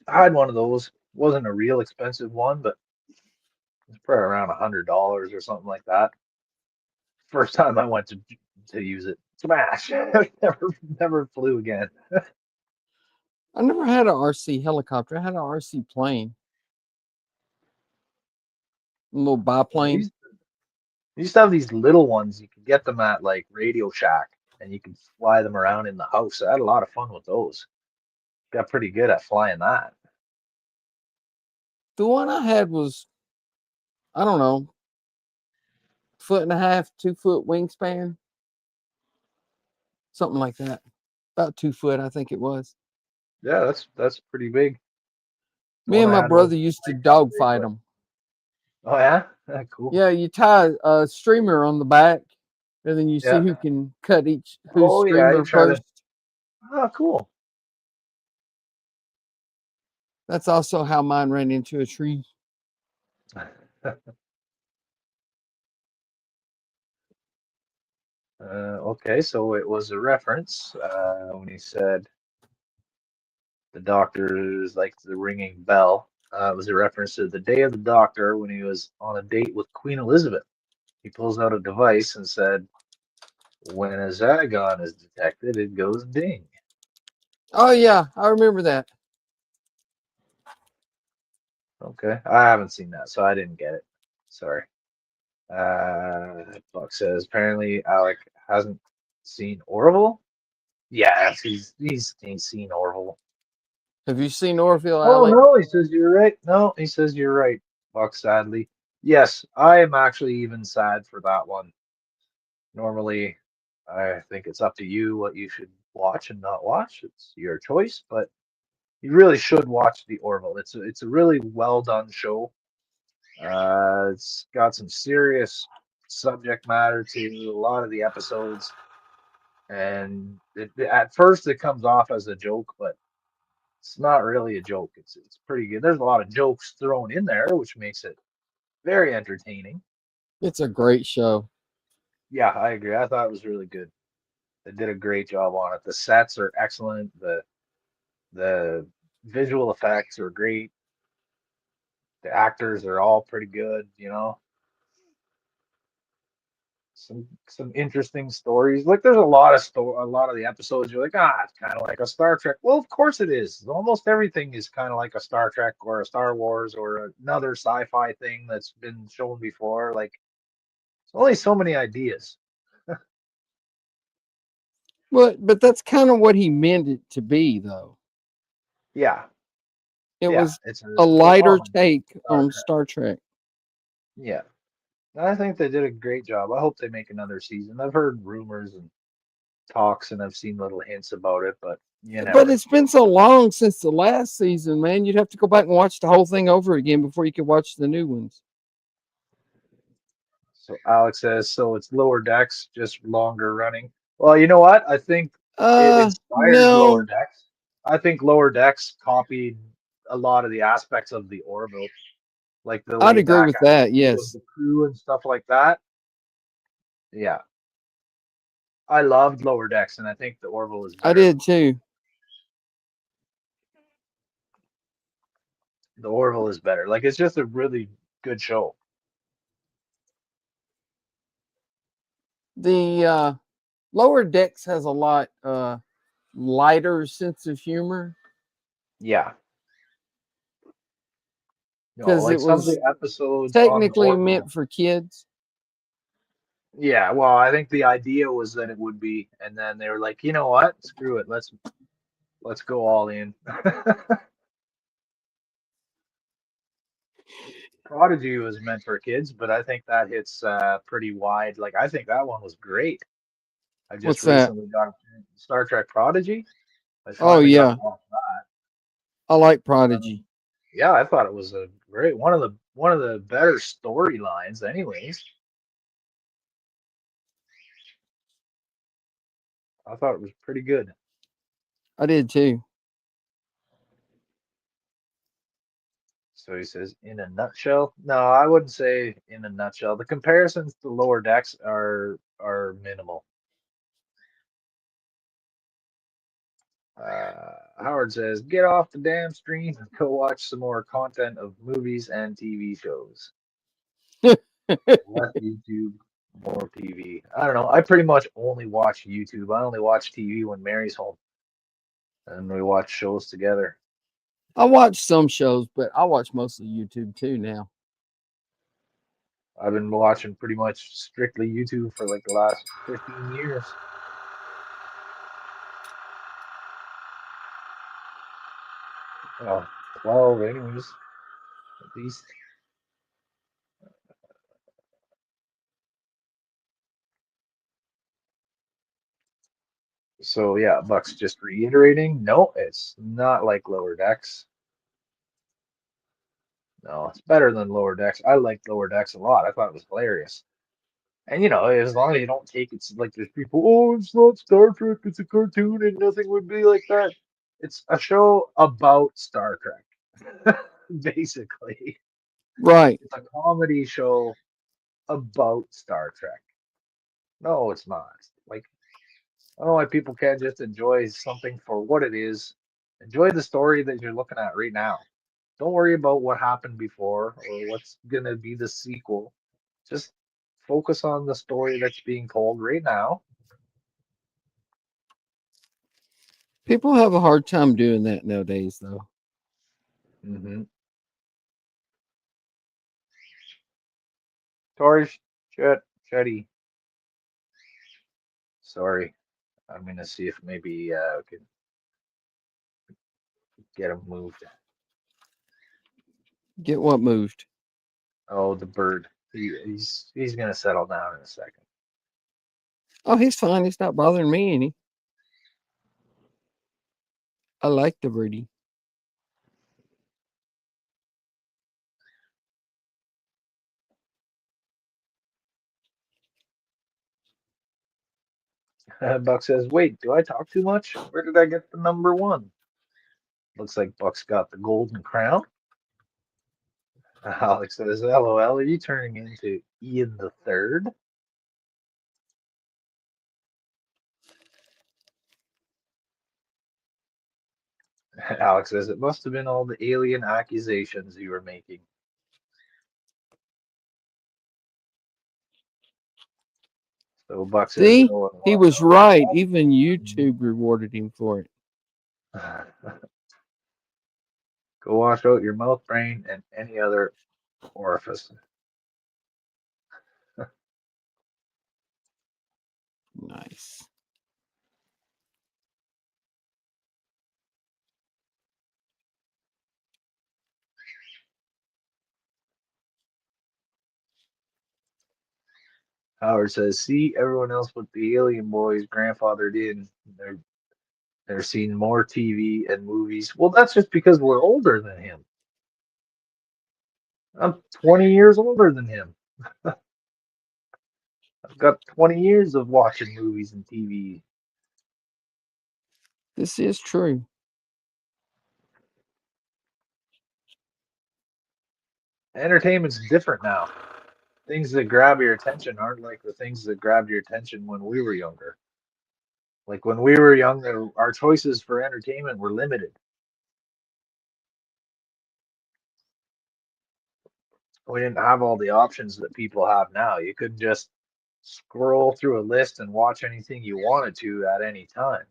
I had one of those. Wasn't a real expensive one, but it was probably around $100 or something like that. First time I went to use it, smash. never flew again. I never had an RC helicopter. I had an RC plane. A little biplane. You used to have these little ones. You could get them at like Radio Shack, and you could fly them around in the house. I had a lot of fun with those. Got pretty good at flying that. The one I had was, I don't know, 1.5 foot, 2 foot wingspan. Something like that. About 2 foot, I think it was. Yeah, that's pretty big. Me and my brother used to dogfight them. Oh yeah, cool. Yeah, you tie a streamer on the back, and then you see who can cut whose streamer first. Oh, cool. That's also how mine ran into a tree. Okay, so it was a reference when he said the doctor's like the ringing bell. It was a reference to the day of the doctor when he was on a date with Queen Elizabeth. He pulls out a device and said, when a Zagon is detected, it goes ding. Oh, yeah, I remember that. Okay, I haven't seen that, so I didn't get it. Sorry. Buck says, apparently Alec hasn't seen Orville. Yeah, he's seen Orville. Have you seen Orville, Oh, Alec? no, he says you're right. No, he says you're right, Buck, sadly. Yes, I am actually even sad for that one. Normally, I think it's up to you what you should watch and not watch. It's your choice, but you really should watch the Orville. It's a really well done show. It's got some serious subject matter to a lot of the episodes, and at first it comes off as a joke, but it's not really a joke. It's pretty good. There's a lot of jokes thrown in there, which makes it very entertaining. It's a great show. Yeah, I agree. I thought it was really good. They did a great job on it. The sets are excellent. The visual effects are great. The actors are all pretty good, you know. Some interesting stories. Like there's a lot of the episodes you're like, it's kind of like a Star Trek. Well, of course it is. Almost everything is kind of like a Star Trek or a Star Wars or another sci-fi thing that's been shown before. Like there's only so many ideas. But that's kind of what he meant it to be, though. Yeah. It was it's a lighter take on Star Trek. Yeah. I think they did a great job. I hope they make another season. I've heard rumors and talks and I've seen little hints about it, but You never But know. it's been so long since the last season, man. You'd have to go back and watch the whole thing over again before you could watch the new ones. So Alex says, so it's Lower Decks, just longer running. Well, you know what? I think it inspired Lower No, Decks. I think Lower Decks copied a lot of the aspects of the Orville, like the I'd laid agree back with that. attitude of Yes, the crew and stuff like that. Yeah, I loved Lower Decks, and I think the Orville is I better. did too. The Orville is better. Like it's just a really good show. The Lower Decks has a lot lighter sense of humor Yeah. No, because like it some of was the episodes on the technically Orville. meant for kids. Yeah, well, I think the idea was that it would be, and then they were like, you know what? Screw it. Let's go all in. Prodigy was meant for kids, but I think that hits pretty wide. Like I think that one was great. I just What's that? recently got Star Trek Prodigy. I Oh finally got yeah, to watch I like that. Prodigy. Yeah, I thought it was a great one of the better storylines, anyways. I thought it was pretty good. I did too. So he says, in a nutshell. No, I wouldn't say in a nutshell. The comparisons to Lower Decks are minimal. Howard says, get off the damn stream and go watch some more content of movies and TV shows. Less YouTube, more TV. I don't know. I pretty much only watch YouTube. I only watch TV when Mary's home, and we watch shows together. I watch some shows, but I watch mostly YouTube too now. I've been watching pretty much strictly YouTube for like the last 15 years. Well, 12 anyways, at least. So yeah, Buck's just reiterating. No, it's not like Lower Decks. No, it's better than Lower Decks. I liked Lower Decks a lot. I thought it was hilarious. And as long as you don't take it like there's people, oh, it's not Star Trek, it's a cartoon and nothing would be like that. It's a show about Star Trek, basically. Right. It's a comedy show about Star Trek. No, it's not. Like, I don't know why people can't just enjoy something for what it is. Enjoy the story that you're looking at right now. Don't worry about what happened before or what's gonna be the sequel. Just focus on the story that's being told right now. People have a hard time doing that nowadays, though. Mm-hmm. Tori, Jody. Sorry, I'm gonna see if maybe we can get him moved. Get what moved? Oh, the bird. He's gonna settle down in a second. Oh, he's fine. He's not bothering me any. I like the birdie. Buck says, "Wait, do I talk too much? Where did I get the number one?" Looks like Buck's got the golden crown. Alex says, "LOL, are you turning into Ian the Third?" Alex says, "It must have been all the alien accusations you were making." So Buck says, See, "No one he wants was all right. Even YouTube rewarded him for it. that. Go wash out your mouth, brain, and any other orifice." Nice. Howard says, "See, everyone else but the alien boys grandfathered in. They're They're seeing more TV and movies. Well, that's just because we're older than him. I'm 20 years older than him. I've got 20 years of watching movies and TV. This is true. Entertainment's different now. Things that grab your attention aren't like the things that grabbed your attention when we were younger. Like when we were younger, our choices for entertainment were limited. We didn't have all the options that people have now. You couldn't just scroll through a list and watch anything you wanted to at any time.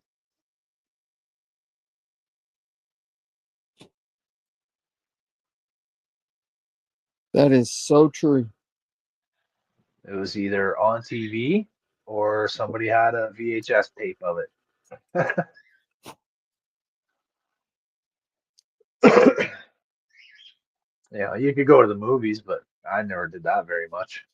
That is so true. It was either on TV or somebody had a VHS tape of it. Yeah, you could go to the movies, but I never did that very much.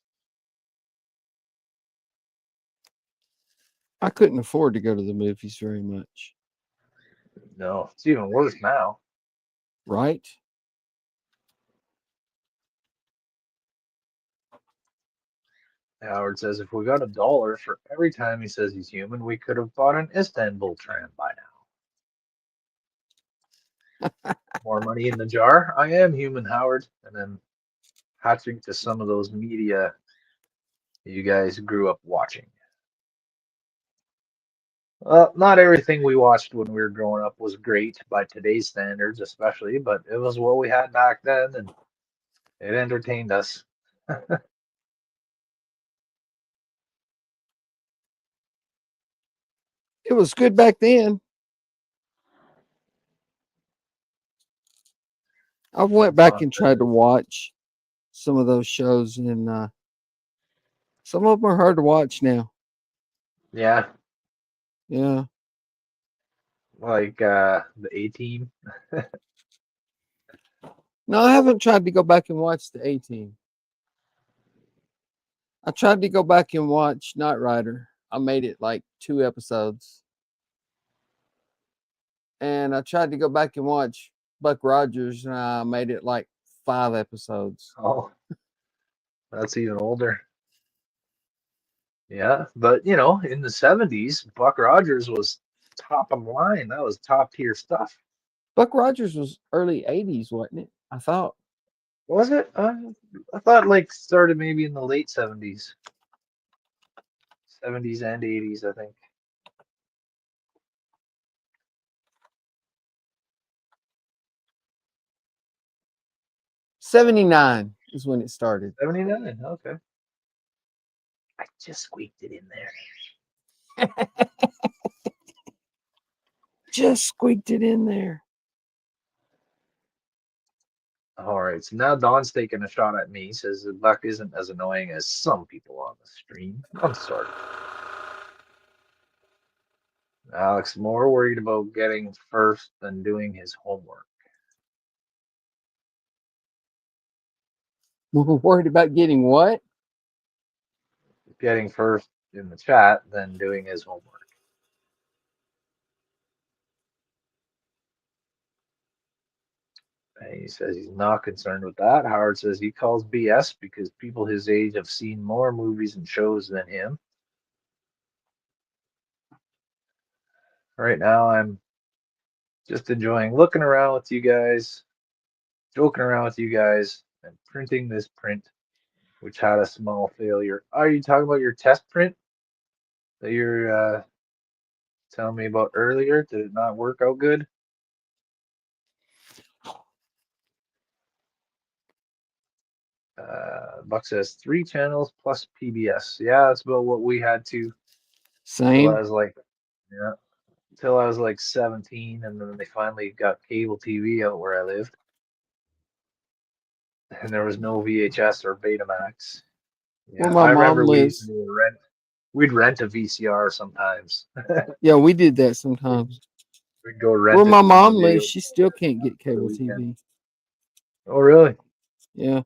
I couldn't afford to go to the movies very much. No, it's even worse now. Right? Howard says if we got $1 for every time he says he's human, we could have bought an Istanbul tram by now. More money in the jar. I am human, Howard. And then hatching to some of those media you guys grew up watching. Well, not everything we watched when we were growing up was great by today's standards, especially, but it was what we had back then, and it entertained us. It was good back then. I went back and tried to watch some of those shows, and some of them are hard to watch now. Yeah, Yeah. like the A-Team. No, I haven't tried to go back and watch the A-Team. I tried to go back and watch Knight Rider. I made it like 2 episodes. And I tried to go back and watch Buck Rogers, and I made it like 5 episodes. Oh, that's even older. Yeah, but you know, in the 70s, Buck Rogers was top of the line. That was top tier stuff. Buck Rogers was early 80s, wasn't it? I thought. Was it? I thought like started maybe in the late 70s. 70s and 80s, I think. '79 is when it started. 79, okay. I just squeaked it in there. Just squeaked it in there. All right, so now Don's taking a shot at me. He says the Buck isn't as annoying as some people on the stream. I'm sorry. Alex, more worried about getting first than doing his homework. We're worried about getting what? Getting first in the chat than doing his homework. And he says he's not concerned with that. Howard says he calls BS because people his age have seen more movies and shows than him. Right now, I'm just enjoying looking around with you guys, joking around with you guys, and printing this print, which had a small failure. Are you talking about your test print that you're telling me about earlier? Did it not work out good? Buck says 3 channels plus PBS. Yeah, that's about what we had to. Same. Till I was like, yeah, till I was like 17, and then they finally got cable TV out where I lived, and there was no VHS or Betamax. Yeah, Where my I mom remember lives. we'd rent a VCR sometimes. Yeah, we did that sometimes. We'd go rent Where it my from the mom video lives, she still can't get for the cable weekend. TV. Oh, really? Yeah.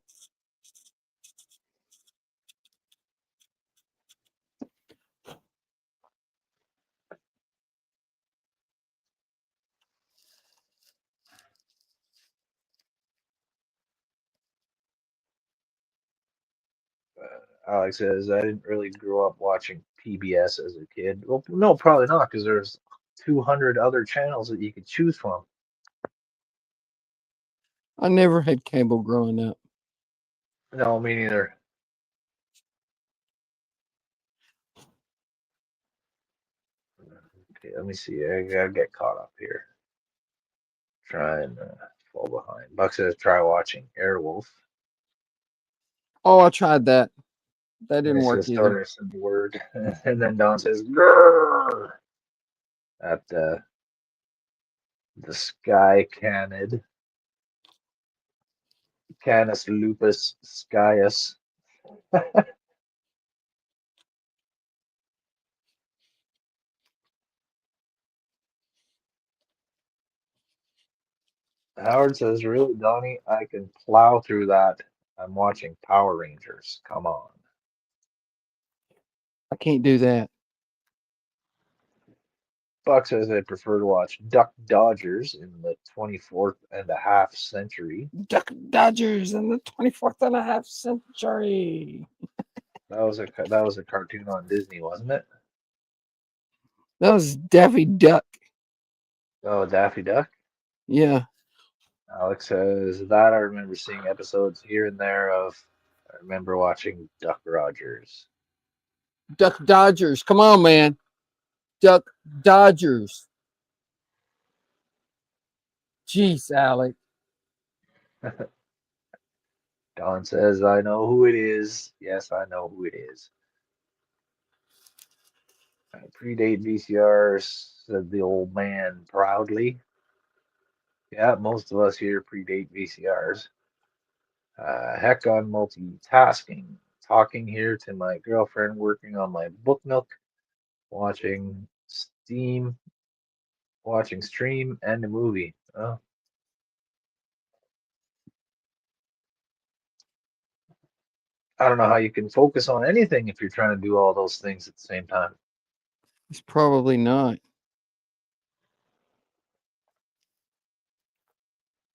Alex says, I didn't really grow up watching PBS as a kid. Well, no, probably not, because there's 200 other channels that you could choose from. I never had cable growing up. No, me neither. Okay, let me see. I gotta get caught up here. Try and fall behind. Buck says, try watching Airwolf. Oh, I tried that. That And didn't he work says, either. Starter the word. And then Don says, grrr, at the Sky Canid. Canis lupus scius. Howard says, really, Donnie, I can plow through that. I'm watching Power Rangers. Come on. I can't do that. Buck says, I prefer to watch Duck Dodgers in the 24th and a half century. Duck Dodgers in the 24th and a half century. That was a cartoon on Disney, wasn't it? That was Daffy Duck. Oh, Daffy Duck. Yeah. Alex says that I remember seeing episodes here and there of. I remember watching Duck Rogers. Duck Dodgers. Come on, man. Duck Dodgers. Jeez, Alec. Don says, I know who it is. Yes, I know who it is. Predate VCRs, said the old man proudly. Yeah, most of us here predate VCRs. Heck on multitasking. Talking here to my girlfriend, working on my book nook, watching stream, and a movie. Oh. I don't know how you can focus on anything if you're trying to do all those things at the same time. It's probably not.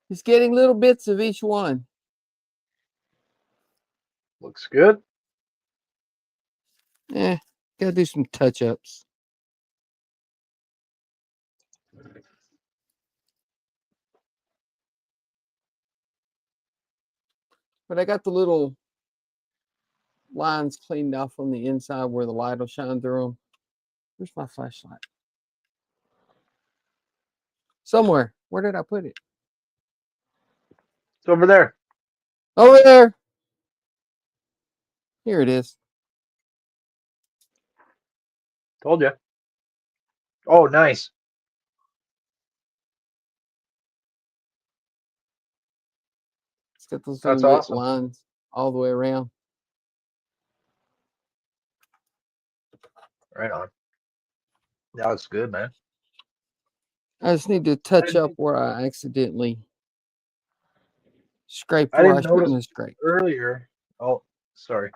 He's getting little bits of each one. Looks good. Gotta do some touch-ups. But I got the little lines cleaned off on the inside where the light will shine through them. Where's my flashlight? Somewhere. Where did I put it? It's over there. Over there. Here it is. Told you. Oh, nice. It's got those That's little awesome. lines all the way around. Right on. That looks good, man. I just need to touch up where I accidentally scraped I where I didn't shouldn't notice have scraped. earlier. Oh, sorry.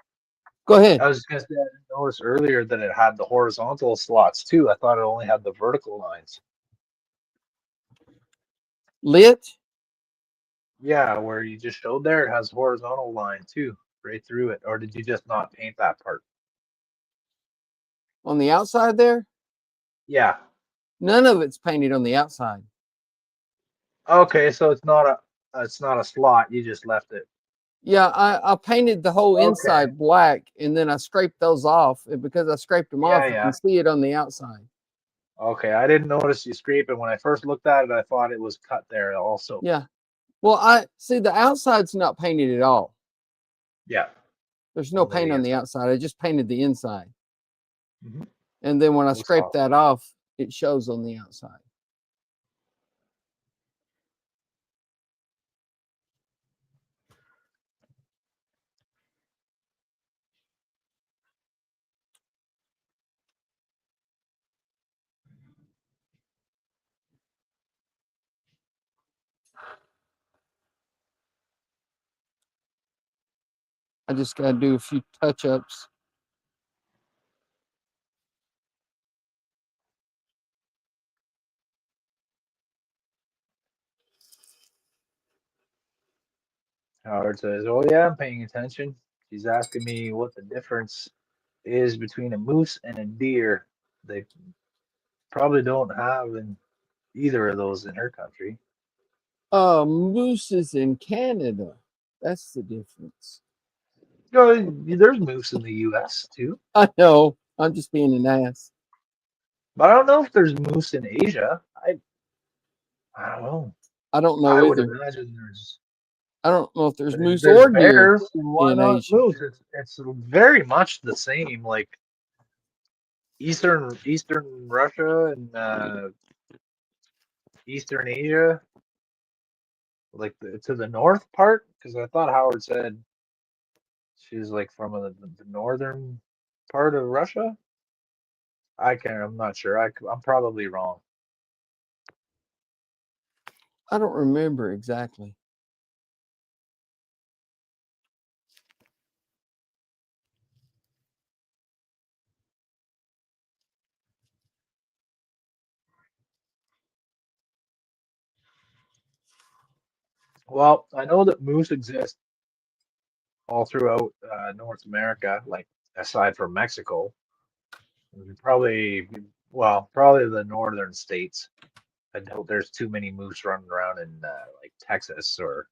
Go ahead. I was just gonna say I didn't notice earlier that it had the horizontal slots too. I thought it only had the vertical lines. Lit? Yeah, where you just showed there, it has horizontal line too, right through it. Or did you just not paint that part? On the outside there? Yeah. None of it's painted on the outside. Okay, so it's not a slot. You just left it. Yeah, I painted the whole Okay. inside black, and then I scraped those off. And because I scraped them off, you Yeah. can see it on the outside. Okay, I didn't notice you scrape it. When I first looked at it, I thought it was cut there also. Yeah. Well, I see the outside's not painted at all. Yeah. There's no Only paint the on the outside. I just painted the inside. Mhm. And then when I Looks scrape awesome. that off, it shows on the outside. I just got to do a few touch-ups. Howard says, "Oh yeah, I'm paying attention. She's asking me what the difference is between a moose and a deer. They probably don't have in either of those in her country. Moose is in Canada. That's the difference. There's moose in the U.S. too, I know. I'm just being an ass. but I don't know if there's moose in Asia. I don't know. I don't know I would either. imagine there's I don't know if there's moose there's or deer bears. Why in not Asia. moose? It's very much the same. Like Eastern Russia and Eastern Asia, like to the north part, because I thought Howard said she's like from the northern part of Russia. I'm not sure. I'm probably wrong. I don't remember exactly. Well, I know that moose exist all throughout North America, like aside from Mexico. Probably, probably the northern states. I doubt there's too many moose running around in like Texas or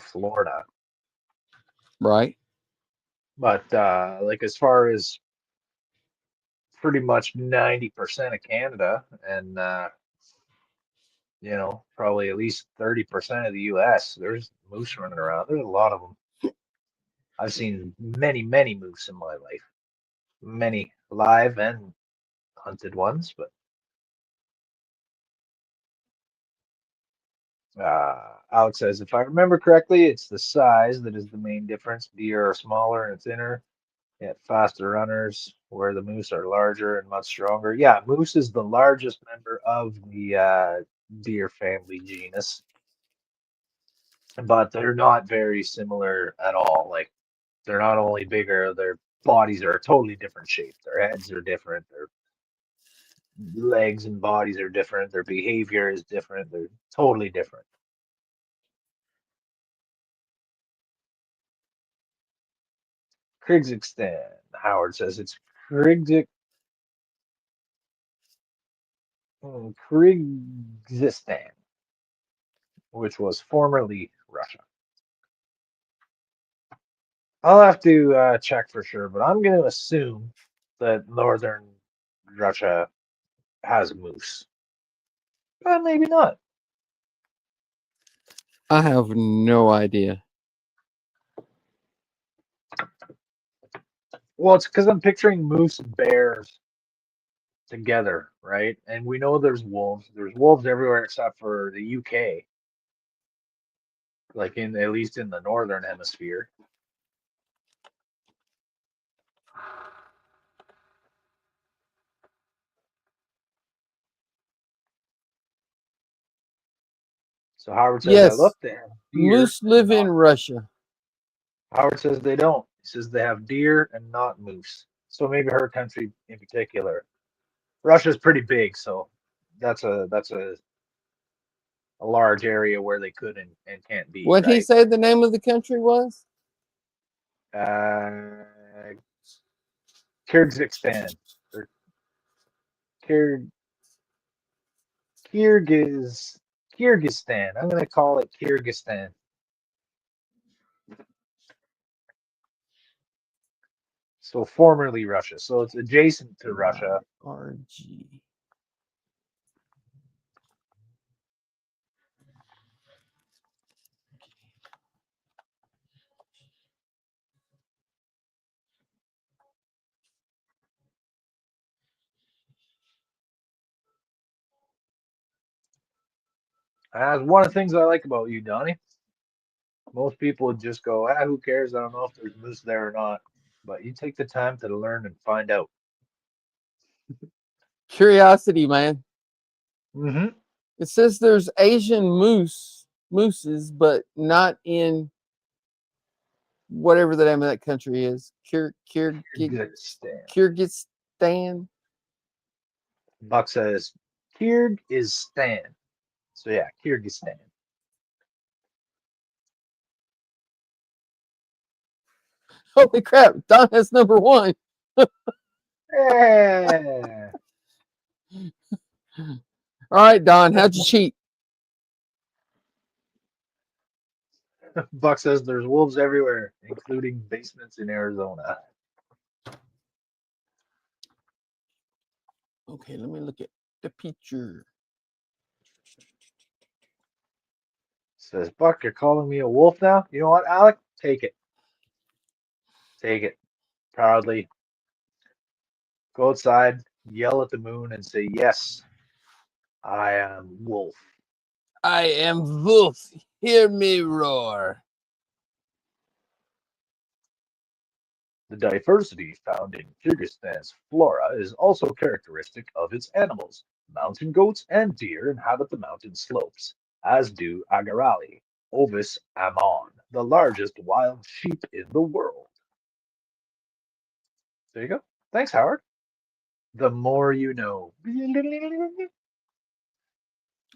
Florida. Right. But like as far as pretty much 90% of Canada and probably at least 30% of the US, there's moose running around. There's a lot of them. I've seen many, many moose in my life. Many live and hunted ones, but Alex says, if I remember correctly, it's the size that is the main difference. Deer are smaller and thinner, yet faster runners, where the moose are larger and much stronger. Yeah, moose is the largest member of the deer family genus, but they're not very similar at all. Like, they're not only bigger, their bodies are a totally different shape. Their heads are different. Their legs and bodies are different. Their behavior is different. They're totally different. Kyrgyzstan, Howard says it's Kyrgyzstan, which was formerly Russia. I'll have to check for sure, but I'm going to assume that northern Russia has moose. But maybe not. I have no idea. Well, it's because I'm picturing moose and bears together, right? And we know there's wolves. There's wolves everywhere except for the UK, like at least in the northern hemisphere. So Howard says, I Yes, looked there. moose live in Russia. Howard says they don't. He says they have deer and not moose. So maybe her country in particular. Russia's pretty big, so that's a large area where they could and can't be. What he Right? said the name of the country was? Kyrgyzstan or Kyrgyzstan. I'm gonna call it Kyrgyzstan. So formerly Russia. So it's adjacent to Russia. RG. That's one of the things I like about you, Donnie. Most people would just go, who cares? I don't know if there's moose there or not. But you take the time to learn and find out. Curiosity, man. Mm-hmm. It says there's Asian mooses, but not in whatever the name of that country is. Kyrgyzstan. Buck says Kyrgyzstan. So yeah, Kyrgyzstan. Holy crap! Don has number one. Yeah. All right, Don, how'd you cheat? Buck says there's wolves everywhere, including basements in Arizona. Okay, let me look at the picture. Says, Buck, you're calling me a wolf now? You know what, Alec? Take it. Take it. Proudly. Go outside, yell at the moon, and say, yes, I am wolf. I am wolf. Hear me roar. The diversity found in Kyrgyzstan's flora is also characteristic of its animals. Mountain goats and deer inhabit the mountain slopes, as do agarali, Ovis ammon, the largest wild sheep in the world. There you go. Thanks, Howard. The more you know.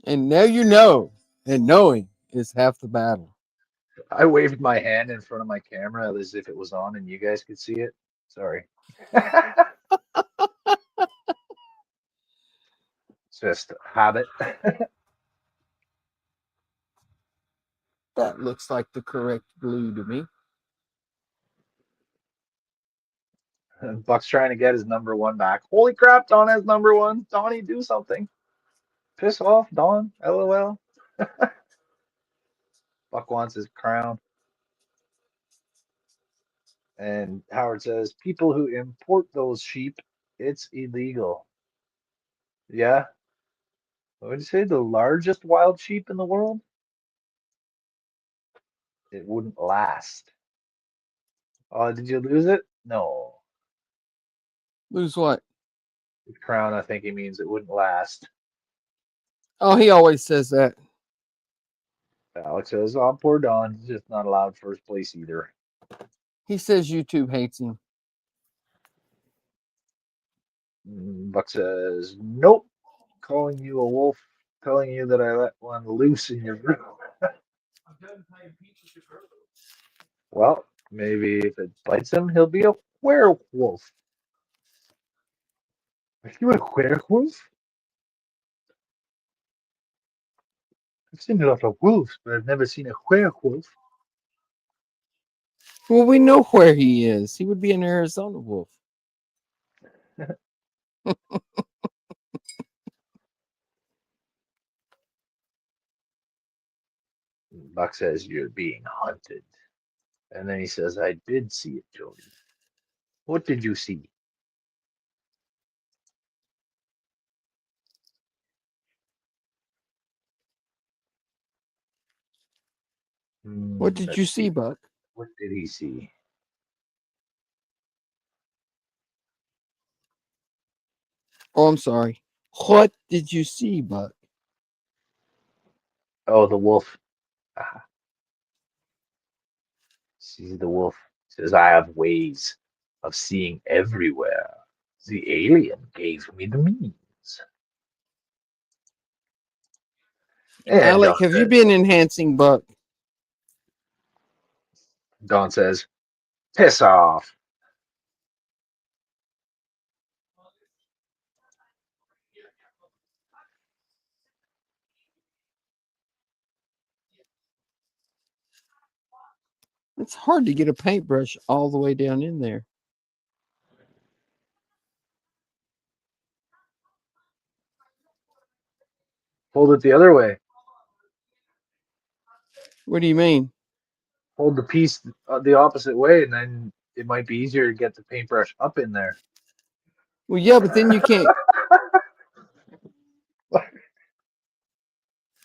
And now you know, and knowing is half the battle. I waved my hand in front of my camera as if it was on and you guys could see it. Sorry. It's just habit. That looks like the correct blue to me. Buck's trying to get his number one back. Holy crap, Don has number one. Donnie, do something. Piss off, Don. LOL. Buck wants his crown. And Howard says, people who import those sheep, it's illegal. Yeah? What did you say? The largest wild sheep in the world? It wouldn't last. Oh, did you lose it? No. Lose what? The crown, I think he means it wouldn't last. Oh, he always says that. Alex says, oh, poor Don. He's just not allowed first place either. He says YouTube hates him. Buck says, nope. Calling you a wolf, telling you that I let one loose in your room. Well, maybe if it bites him, he'll be a werewolf. Are you a werewolf? I've seen a lot of wolves, but I've never seen a werewolf. Well, we know where he is. He would be an Arizona wolf. Buck says, you're being hunted. And then he says, I did see it, Jody. What did you see? What did you see, Buck? What did he see? Oh, I'm sorry. What did you see, Buck? Oh, the wolf. Ah. See the wolf. Says, I have ways of seeing everywhere. The alien gave me the means. And Alec, have you been enhancing Buck? Don says, piss off. It's hard to get a paintbrush all the way down in there. Hold it the other way. What do you mean? Hold the piece the opposite way, and then it might be easier to get the paintbrush up in there. Well, yeah, but then you can't.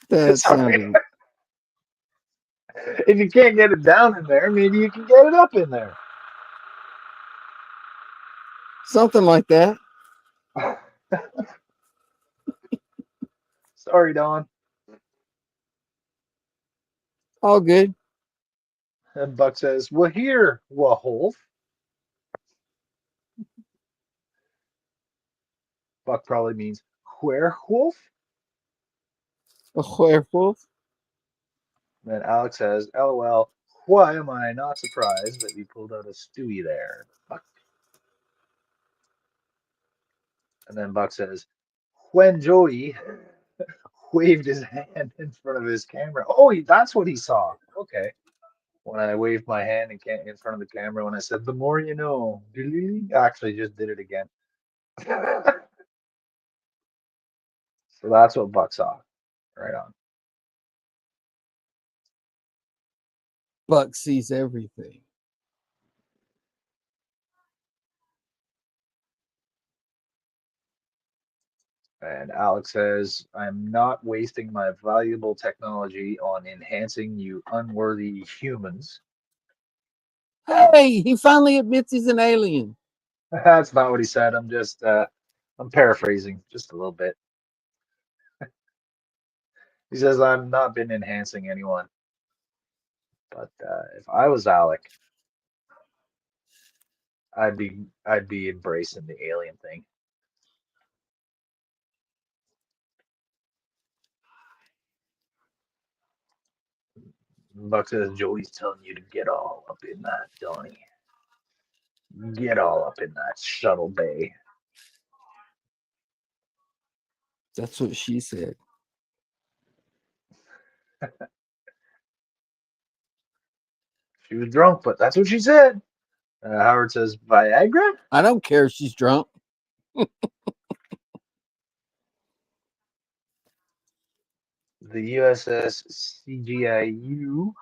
That sounded. If you can't get it down in there, maybe you can get it up in there. Something like that. Sorry, Don. All good. And Buck says, well, here, wolf. Buck probably means werewolf. A werewolf. Then Alex says, LOL, Why am I not surprised that we pulled out a Stewie there, Buck? And then Buck says, when Jody waved his hand in front of his camera. Oh, that's what he saw. Okay. When I waved my hand in front of the camera, when I said, the more you know, actually just did it again. So that's what Buck saw. Right on. Buck sees everything. And Alex says, I'm not wasting my valuable technology on enhancing you unworthy humans. Hey, he finally admits he's an alien. That's not what he said. I'm just, I'm paraphrasing just a little bit. He says, I've not been enhancing anyone. But if I was Alec, I'd be embracing the alien thing. Buck says, Jody's telling you to get all up in that, Donnie. Get all up in that shuttle bay. That's what she said. She was drunk, but that's what she said. Howard says, Viagra? I don't care if she's drunk. The USS CGIU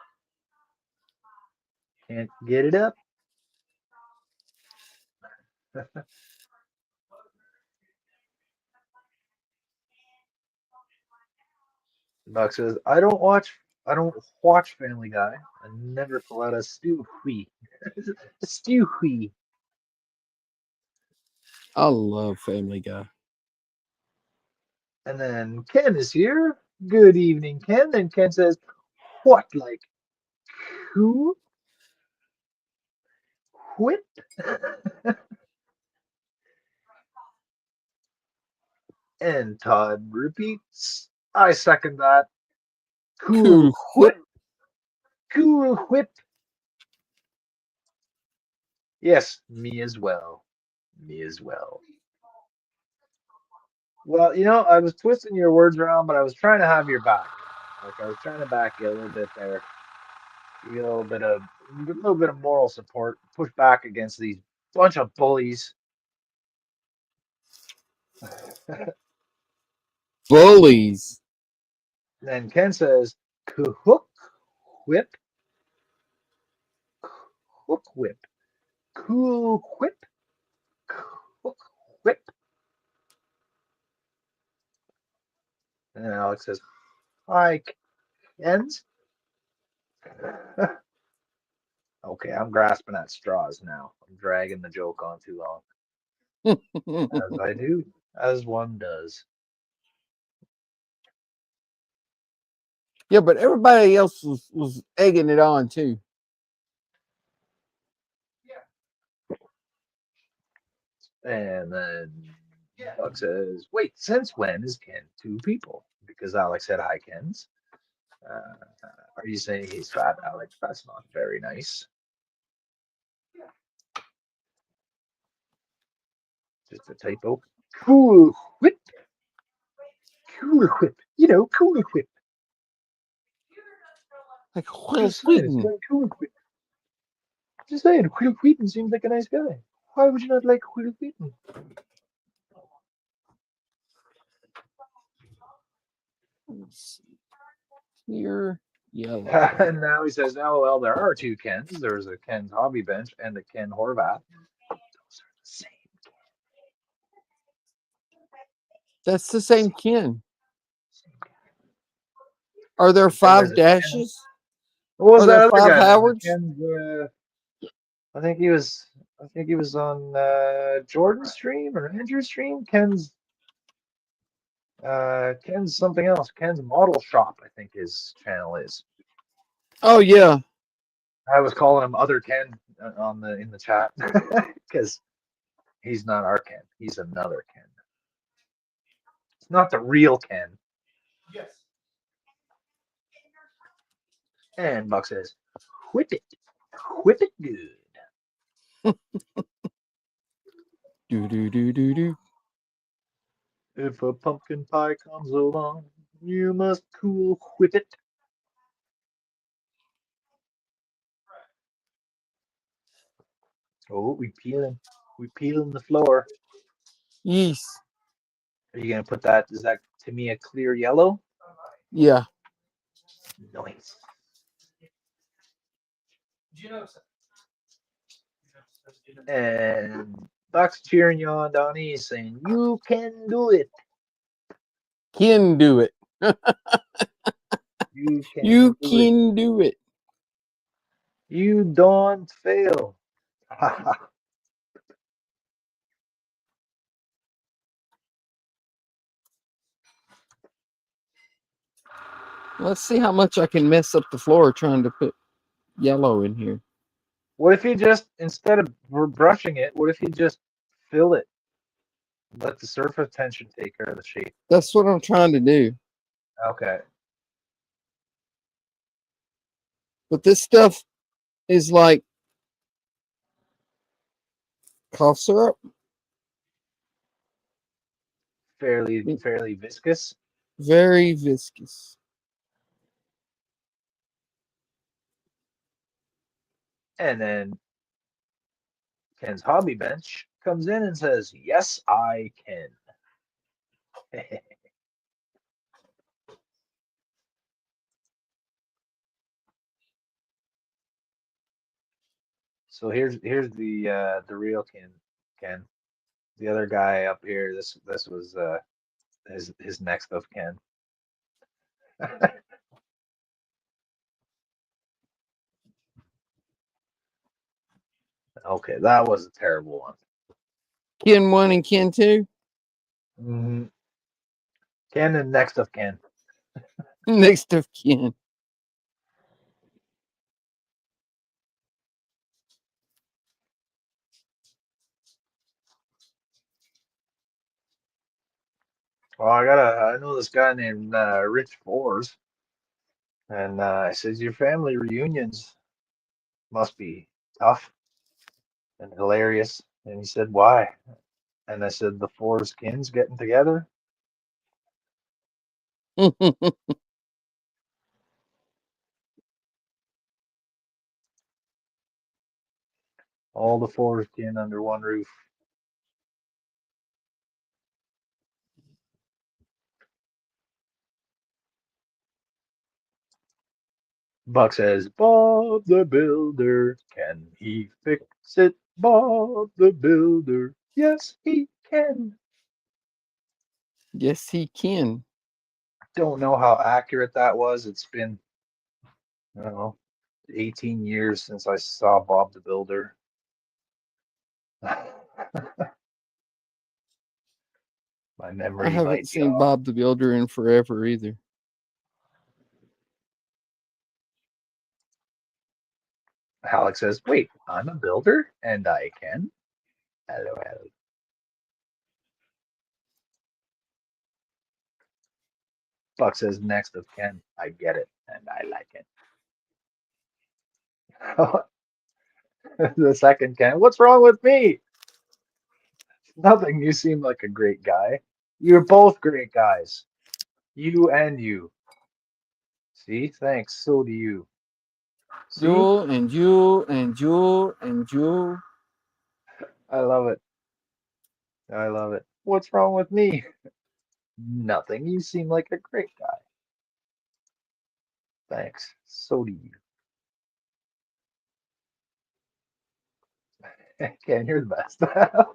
can't get it up. Buck says, I don't watch Family Guy. I never pull out a Stewie. A Stewie. I love Family Guy. And then Ken is here. Good evening, Ken. And Ken says, what, like who? Whip? And Todd repeats, I second that. Cool whip. Cool whip. Yes, me as well. Me as well. Well, I was twisting your words around, but I was trying to have your back. Like I was trying to back you a little bit there. Give you a little bit of moral support. Push back against these bunch of bullies. Bullies. Then Ken says, hook whip. Hook whip. Cool whip. Hook whip. And then Alex says, hi, Kens. Okay, I'm grasping at straws now. I'm dragging the joke on too long. As I do, as one does. Yeah, but everybody else was egging it on too. And then Buck says, wait, since when is Ken two people? Because Alex said, hi, Kens. Are you saying he's fat, Alex? That's not very nice. Just a typo. Cool whip. Cool whip. Cool whip. Like Will Just saying, it's Wheaton. got Cool whip. Just saying, Will Wheaton seems like a nice guy. Why would you not like Will Wheaton? Here, yellow. And now he says, oh, well, there are two Kens. There's a Ken's Hobby Bench and a Ken Horvath. Those are the same. That's the same Ken. Are there 5 dashes? What was Are that there other 5 guy? Howards? I think he was on Jordan's stream or Andrew's stream. Ken's something else. Ken's Model Shop, I think his channel is. Oh yeah. I was calling him other Ken in the chat because he's not our Ken. He's another Ken. It's not the real Ken. Yes. And Buck says, whip it. Whip it good. Do do do do do. If a pumpkin pie comes along, you must cool whip it. Oh, we peeling. We peeling the floor. Yeast. Are you gonna put that? Is that to me a clear yellow? Yeah. Nice. And Buck's cheering you on, Donnie. He's saying, "You can do it. Can do it. You can You do it. can do it. You don't fail." Let's see how much I can mess up the floor trying to put yellow in here. What if you just, instead of brushing it, what if you just fill it? Let the surface tension take care of the shape. That's what I'm trying to do. Okay. But this stuff is like cough syrup. Fairly viscous. Very viscous. And then Ken's hobby bench comes in and says, "Yes, I can." So here's the real Ken. The other guy up here, this was his next of Ken. Okay, that was a terrible one. Ken 1 and Ken 2. Mm-hmm. Ken and next of Ken. Next of Ken. Well, I know this guy named Rich Fours, and I says your family reunions must be tough and hilarious. And he said, "Why?" And I said, "The Fours kins getting together." All the Fours kin under one roof. Buck says, "Bob the Builder, can he fix it? Bob the Builder, yes, he can." Yes, he can. Don't know how accurate that was. It's been, I don't know, 18 years since I saw Bob the Builder. My I memory might haven't be seen off. Bob the Builder in forever either. Alex says, "Wait, I'm a builder and I can." Hello, hello. Buck says, "Next of Ken, I get it and I like it." The second Ken, "What's wrong with me?" "Nothing. You seem like a great guy. You're both great guys. You and you." "See, thanks. So do you." "See, Jewel and Jewel and Jewel and Jewel. I love it. I love it. What's wrong with me?" "Nothing. You seem like a great guy." "Thanks. So do you." Ken, you're the best. That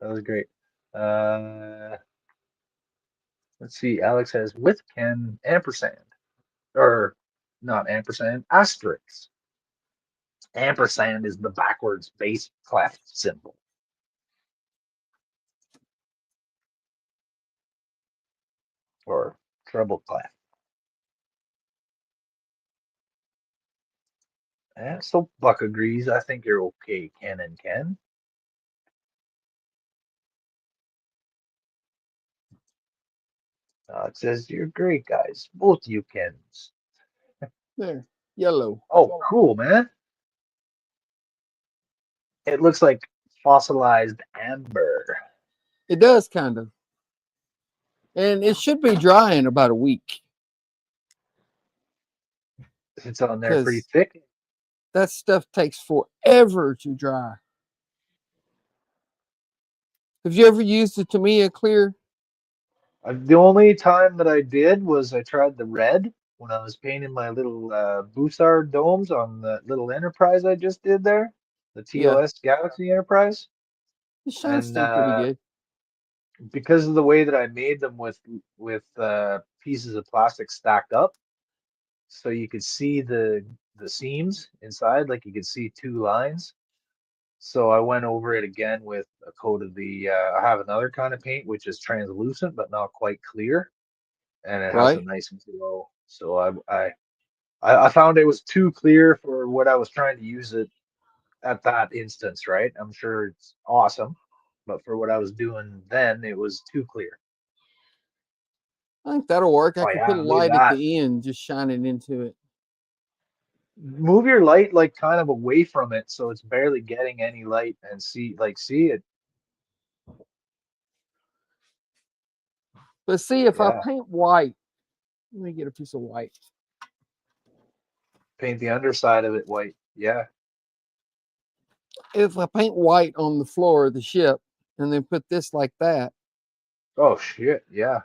was great. Let's see. Alex has with Ken ampersand, or not ampersand, asterisk. Ampersand is the backwards bass clef symbol. Or treble clef. Yeah, so Buck agrees. I think you're okay, Ken and Ken. It says you're great guys, both you Kens. There. Yellow. Oh, cool, man. It looks like fossilized amber. It does kind of. And it should be dry in about a week. It's on there pretty 'Cause thick. that stuff takes forever to dry. Have you ever used the Tamiya clear? The only time that I did was I tried the red when I was painting my little Bussard domes on the little Enterprise I just did there, the Yeah. TOS Galaxy Enterprise. The shine's And still pretty good. because of the way that I made them with pieces of plastic stacked up, so you could see the seams inside, like you could see two lines. So I went over it again with a coat of the. I have another kind of paint which is translucent but not quite clear, and it has a Right? nice glow. So I found it was too clear for what I was trying to use it at that instance. Right? I'm sure it's awesome, but for what I was doing then, it was too clear. I think that'll work. I Oh could put yeah, a look at light at that. the end, just shining into it. Move your light like kind of away from it so it's barely getting any light, and see it. But see, if I Yeah, paint white, let me get a piece of white. paint the underside of it white. Yeah. If I paint white on the floor of the ship and then put this like that, Oh shit. Yeah.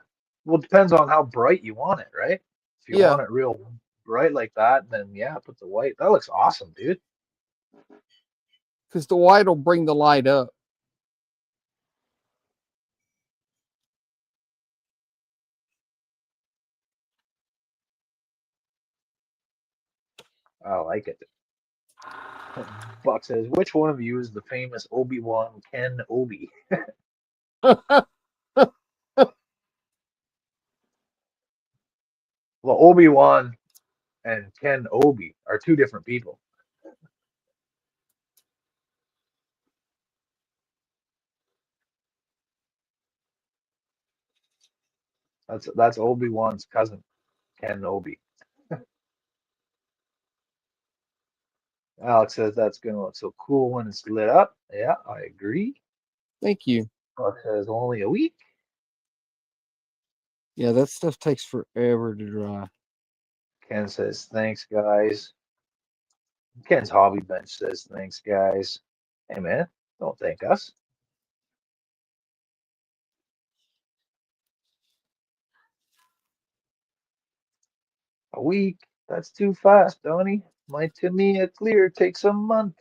Well, it depends on how bright you want it, right? If you yeah, want it real bright like that, then yeah, put the white. That looks awesome, dude. because the white will bring the light up. I like it. Buck says, which one of you is the famous Obi-Wan Ken Obi? Well, Obi-Wan and Ken Obi are two different people. That's Obi-Wan's cousin, Ken Obi. Alex says that's gonna look so cool when it's lit up. Yeah, I agree. Thank you. Buck says only a week. Yeah, that stuff takes forever to dry. Ken says thanks, guys. Ken's Hobby Bench says thanks, guys. Hey man, don't thank us. A week? That's too fast, Donnie. My Tamiya clear takes a month.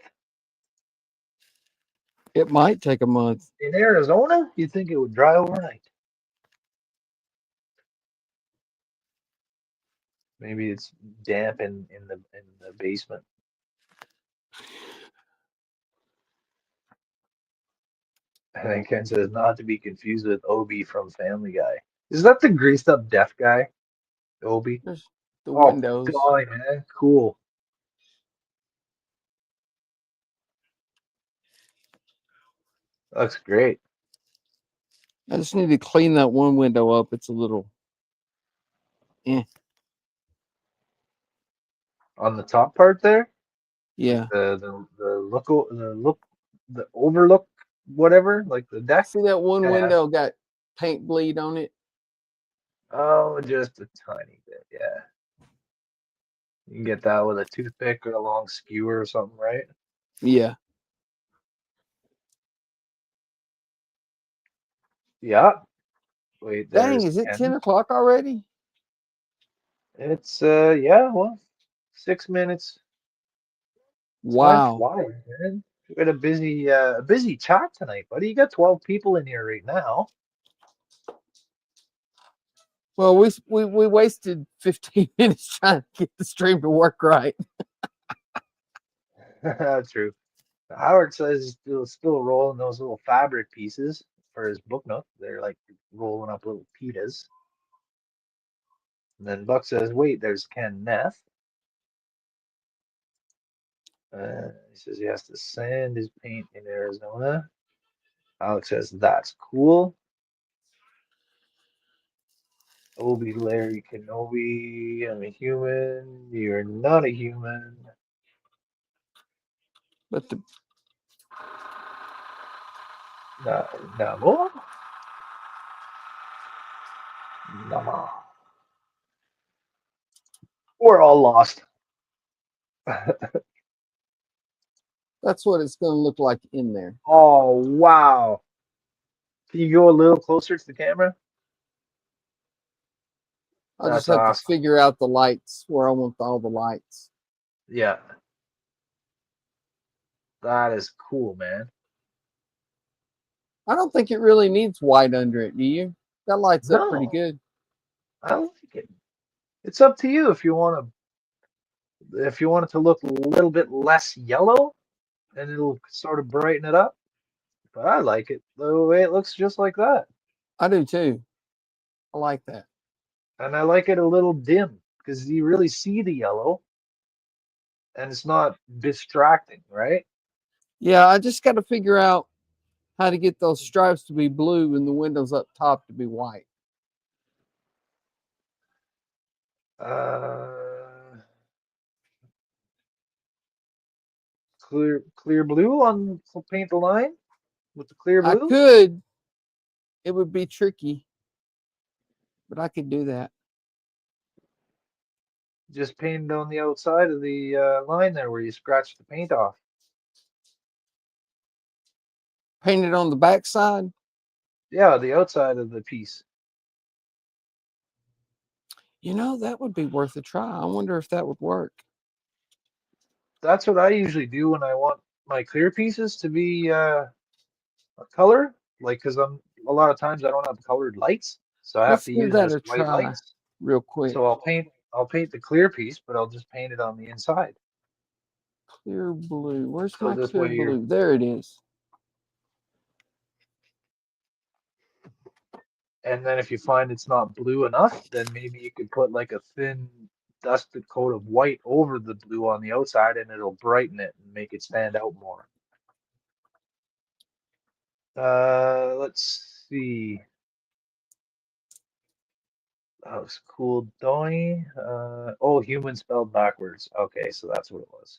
It might take a month. In Arizona, you'd think it would dry overnight. Maybe it's damp in the basement. And then Ken says not to be confused with Obi from Family Guy. Is that the greased up deaf guy? Obi? There's the Oh, windows. golly, man. Cool. Looks great. I just need to clean that one window up. It's a little. On the top part there, Yeah. the overlook, whatever, like the deck. See that one Yeah. window got paint bleed on it? Oh, just a tiny bit, yeah. You can get that with a toothpick or a long skewer or something, right? Yeah. Yeah. Wait, Dang, there's is it 10. 10 o'clock already? It's yeah, well, 6 minutes. Time Wow. flies, man. We had a busy chat tonight, buddy. You got 12 people in here right now. Well, we wasted 15 minutes trying to get the stream to work right. True. Howard says he's still rolling those little fabric pieces for his book nook. They're like rolling up little pitas. And then Buck says, wait, there's Ken Neff. He says he has to sand his paint in Arizona. Alex says that's cool. Obi Larry Kenobi, I'm a human. You're not a human. But the Namo? Nama. We're all lost. that's what it's going to look like in there. Oh, wow. Can you go a little closer to the camera? I'll just That's have awesome. to figure out the lights where I want all the lights. Yeah. That is cool, man. I don't think it really needs white under it, do you? That lights up pretty No. good. I like it. It's up to you if you want it to look a little bit less yellow, and it'll sort of brighten it up. But I like it the way it looks, just like that. I do too. I like that. And I like it a little dim because you really see the yellow, and it's not distracting, right? Yeah, I just got to figure out how to get those stripes to be blue and the windows up top to be white. Clear blue on paint the line with the clear I blue. could. It would be tricky, but I could do that. Just paint it on the outside of the line there where you scratch the paint off. Paint it on the back side. Yeah, the outside of the piece. You know, that would be worth a try. I wonder if that would work. That's what I usually do when I want my clear pieces to be a color, like because a lot of times I don't have colored lights, so I have Let's to give use that just a white try lights. real quick. So I'll paint the clear piece, but I'll just paint it on the inside. Clear blue. Where's So my this clear way you're blue? There it is. And then if you find it's not blue enough, then maybe you could put like a thin dusted coat of white over the blue on the outside, and it'll brighten it and make it stand out more. Let's see. That was cool, Donnie. Oh, human spelled backwards. Okay, so that's what it was.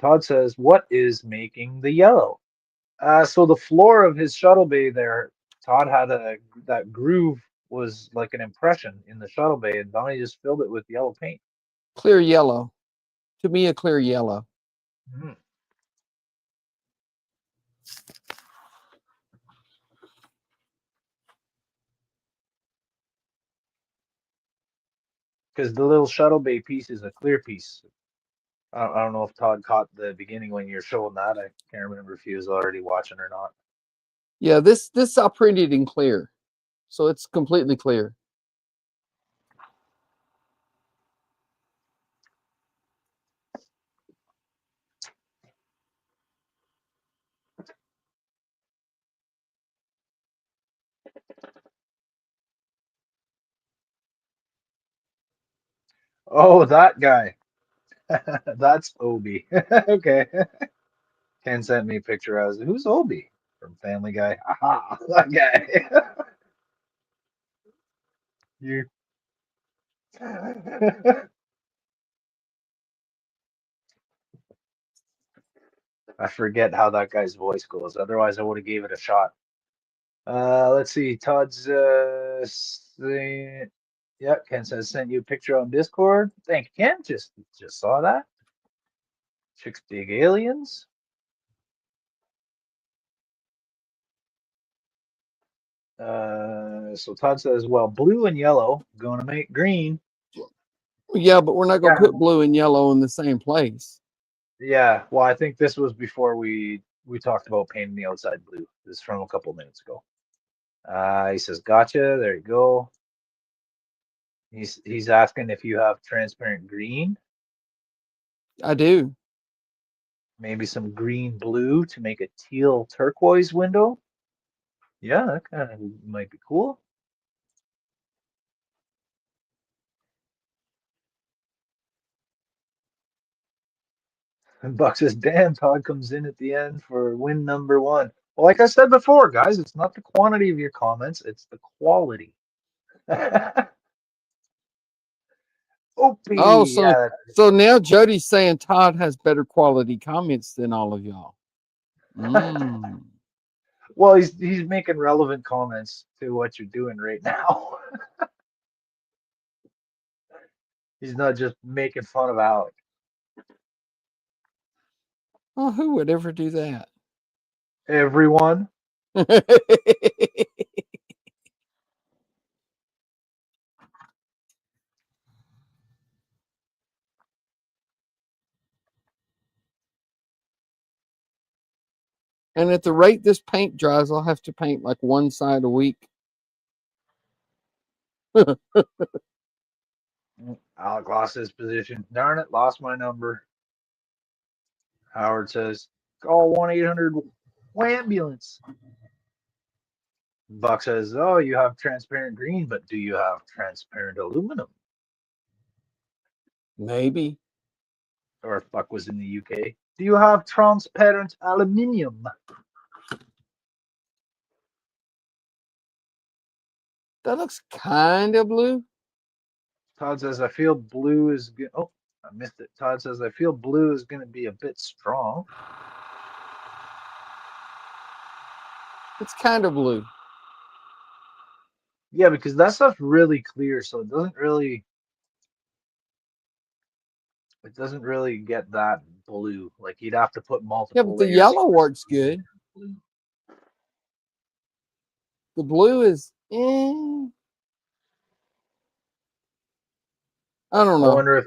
Todd says, "What is making the yellow?" So the floor of his shuttle bay there, Todd had that groove was like an impression in the shuttle bay, and Donnie just filled it with yellow paint. Clear yellow. To me, a clear yellow. Because the little shuttle bay piece is a clear piece. I don't know if Todd caught the beginning when you're showing that. I can't remember if he was already watching or not. Yeah, this I printed in clear, so it's completely clear. Oh, that guy. That's Obi. Okay. Ken sent me a picture. I was, who's Obi from Family Guy? Aha, that guy. You. I forget how that guy's voice goes. Otherwise, I would have gave it a shot. Let's see. Todd's saying, yeah, Ken says sent you a picture on Discord. Thank you, Ken. Just saw that. Chicks Big Aliens. So Todd says, well, blue and yellow gonna make green. Yeah, but we're not going to Yeah. put blue and yellow in the same place. Yeah, well, I think this was before we talked about painting the outside blue. This is from a couple minutes ago. He says, gotcha. There you go. He's asking if you have transparent green, I do. maybe some green blue to make a teal turquoise window. Yeah, that kind of might be cool. And Buck says, damn, Todd comes in at the end for win number one. Well, like I said before, guys, it's not the quantity of your comments, it's the quality. Opie. Oh, so Yeah, so now Jody's saying Todd has better quality comments than all of y'all. Mm. well, he's making relevant comments to what you're doing right now. He's not just making fun of Alec. Oh, who would ever do that? Everyone. And at the rate this paint dries, I'll have to paint like one side a week. Alec lost his position. Darn it, lost my number. Howard says, call 1-800-WAMBulance. Buck says, oh, you have transparent green, but do you have transparent aluminum? Maybe. Or if Buck was in the UK, do you have transparent aluminium? That looks kind of blue. Todd says, I feel blue is good. Oh, I missed it. Todd says, I feel blue is going to be a bit strong. It's kind of blue. Yeah, because that stuff's really clear, so it doesn't really get that blue. Like you'd have to put multiple Yeah, but the layers. yellow works good. The blue is, I don't I know. wonder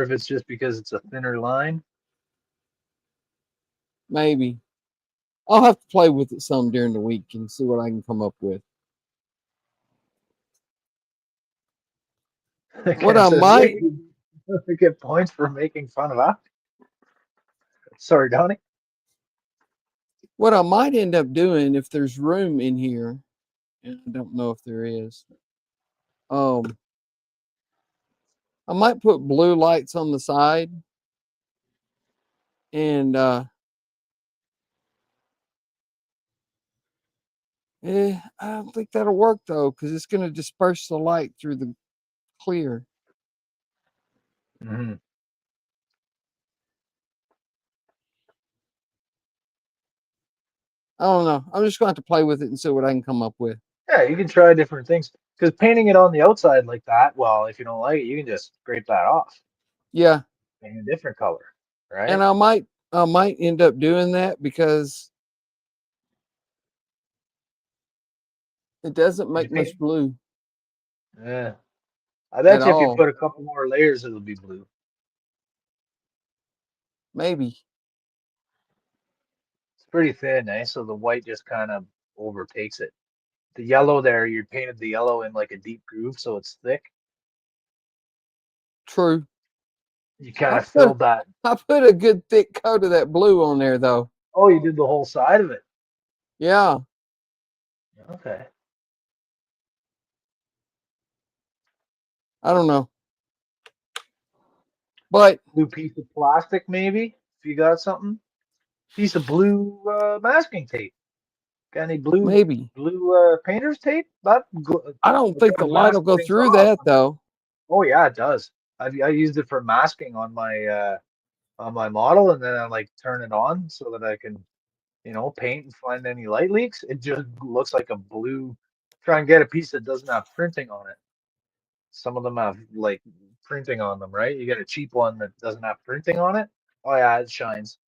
if it's just because it's a thinner line. Maybe. I'll have to play with it some during the week and see what I can come up with. What I Says, might, wait, you get points for making fun of that. Sorry, Donnie. what I might end up doing if there's room in here, and I don't know if there is. I might put blue lights on the side, and I don't think that'll work though, because it's going to disperse the light through the clear. Mm-hmm. I don't know. I'm just going to have to play with it and see what I can come up with. Yeah, you can try different things. Because painting it on the outside like that, well, if you don't like it, you can just scrape that off. Yeah. Paint a different color, right? And I might end up doing that because it doesn't make much blue Yeah. I bet at you if you all. put a couple more layers, it'll be blue. Maybe. It's pretty thin, eh? So the white just kind of overtakes it. The yellow there, you painted the yellow in like a deep groove, so it's thick. True. You kind of filled that. I put a good thick coat of that blue on there though. Oh, you did the whole side of it. Yeah. Okay. I don't know. But Blue piece of plastic, maybe, if you got something. Piece of blue masking tape. Got any blue maybe. painter's tape? That I don't think the light will go things through off. that though. Oh yeah, it does. I used it for masking on my model, and then I like turn it on so that I can, paint and find any light leaks. It just looks like a blue. Try and get a piece that doesn't have printing on it. Some of them have like printing on them, right? You get a cheap one that doesn't have printing on it. Oh yeah, it shines.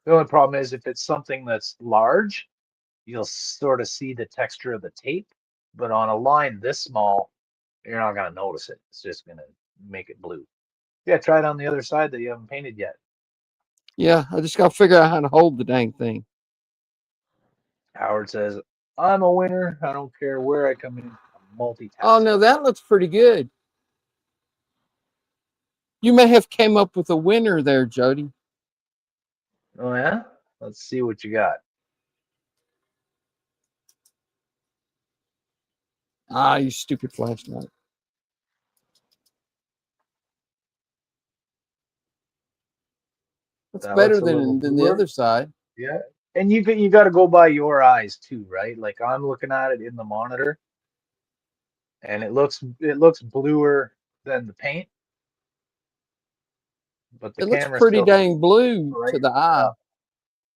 The only problem is if it's something that's large, you'll sort of see the texture of the tape. But on a line this small, you're not gonna notice it. It's just gonna make it blue. Yeah, try it on the other side that you haven't painted yet. Yeah, I just got to figure out how to hold the dang thing. Howard says, I'm a winner. I don't care where I come in. I'm multitasking. Oh no, that looks pretty good. You may have came up with a winner there, Jody. Oh yeah? Let's see what you got. Ah, you stupid flashlight. That's That better looks a little than the bluer. other side. Yeah. And you got to go by your eyes too, right? Like I'm looking at it in the monitor, and it looks bluer than the paint, but the It looks camera pretty still dang blue to brightens the it eye. up.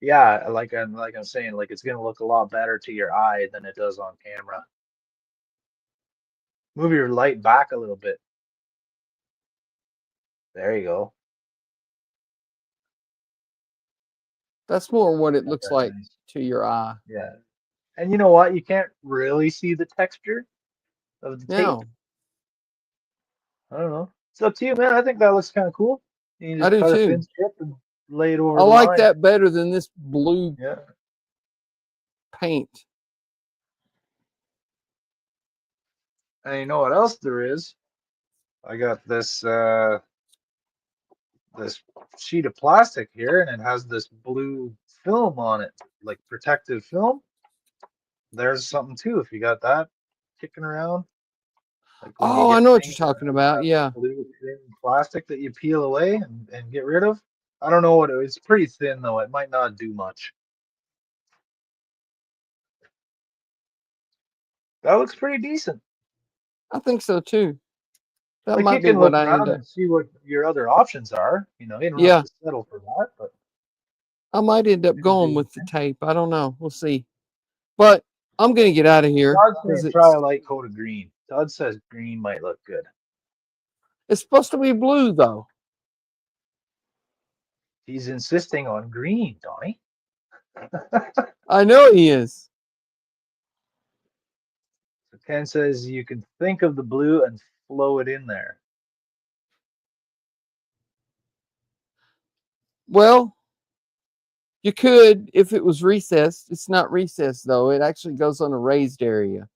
Yeah, like I'm saying, like it's gonna look a lot better to your eye than it does on camera. Move your light back a little bit. There you go. That's more what it Not looks that like nice. to your eye. Yeah. And you know what? You can't really see the texture of the tape. Now, I don't know. It's up to you, man. I think that looks kind of cool. You I just do cut a thin too. strip and lay it over I the like line. that better than this blue Yeah. paint. And you know what else there is? I got this this sheet of plastic here, and it has this blue film on it, like protective film. There's something too if you got that kicking around. Like when you Oh, I get know what you're things talking that about. have Yeah. blue thin plastic that you peel away and get rid of. I don't know what it's pretty thin though. It might not do much. That looks pretty decent. I think so too. That Like you might be can what look I end around up. and see what your other options are. You know, you don't have Yeah, to settle for that, but I might end up it'll going do. with the tape. I don't know. We'll see. But I'm gonna get out of here Todd's because saying try it's a light coat of green. Todd says green might look good. it's supposed to be blue though. He's insisting on green, Donnie. I know he is. So Ken says you can think of the blue and flow it in there. Well, you could if it was recessed. It's not recessed though. It actually goes on a raised area.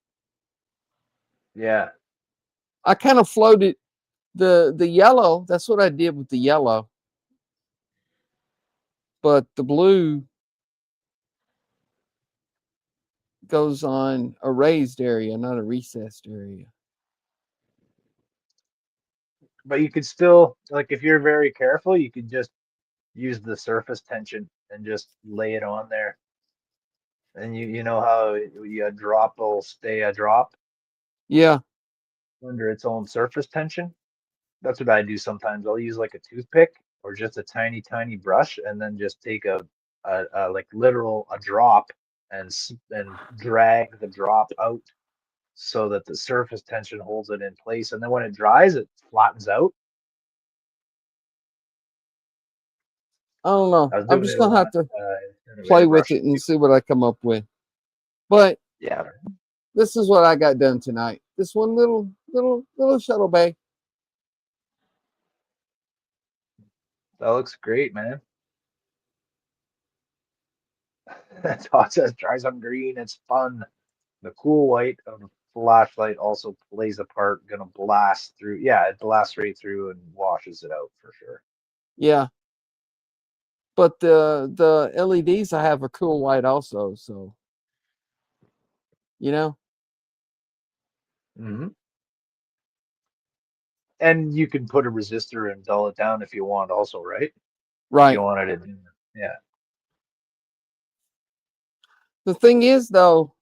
Yeah. I kind of floated the yellow. That's what I did with the yellow. But the blue goes on a raised area, not a recessed area. But you could still, like, if you're very careful, you could just use the surface tension and just lay it on there. And you know how a drop will stay a drop Yeah. under its own surface tension? That's what I do sometimes. I'll use like a toothpick or just a tiny brush, and then just take a like literal a drop and drag the drop out so that the surface tension holds it in place. And then when it dries, it flattens out. I don't know. I was I'm doing just it a gonna have lot to instead of play with airbrushing. it and see what I come up with. But Yeah, this is what I got done tonight. This one little shuttle bay. that looks great, man. Todd says try some green. It's fun. The cool white of the flashlight also plays a part. Gonna blast through. Yeah, it blasts right through and washes it out for sure. Yeah. But the LEDs I have are cool white also, so you know. Mm-hmm. And you can put a resistor and dull it down if you want, also, right? If Right. you wanted it. Yeah. The thing is though,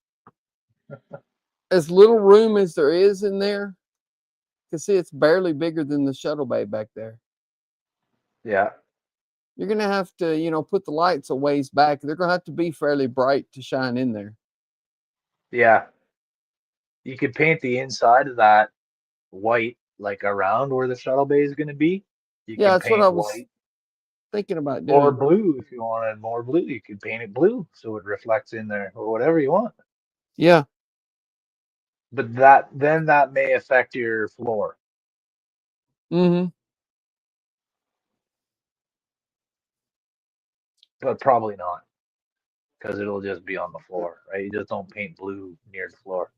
as little room as there is in there, you can see it's barely bigger than the shuttle bay back there. Yeah. You're gonna have to, you know, put the lights a ways back. They're gonna have to be fairly bright to shine in there. Yeah. You could paint the inside of that white, like around where the shuttle bay is going to be. You Yeah, can that's what I paint was white thinking about or doing. blue if you wanted more blue. You could paint it blue so it reflects in there or whatever you want. Yeah. But that may affect your floor. Mm-hmm. But probably not, because it'll just be on the floor, right? You just don't paint blue near the floor.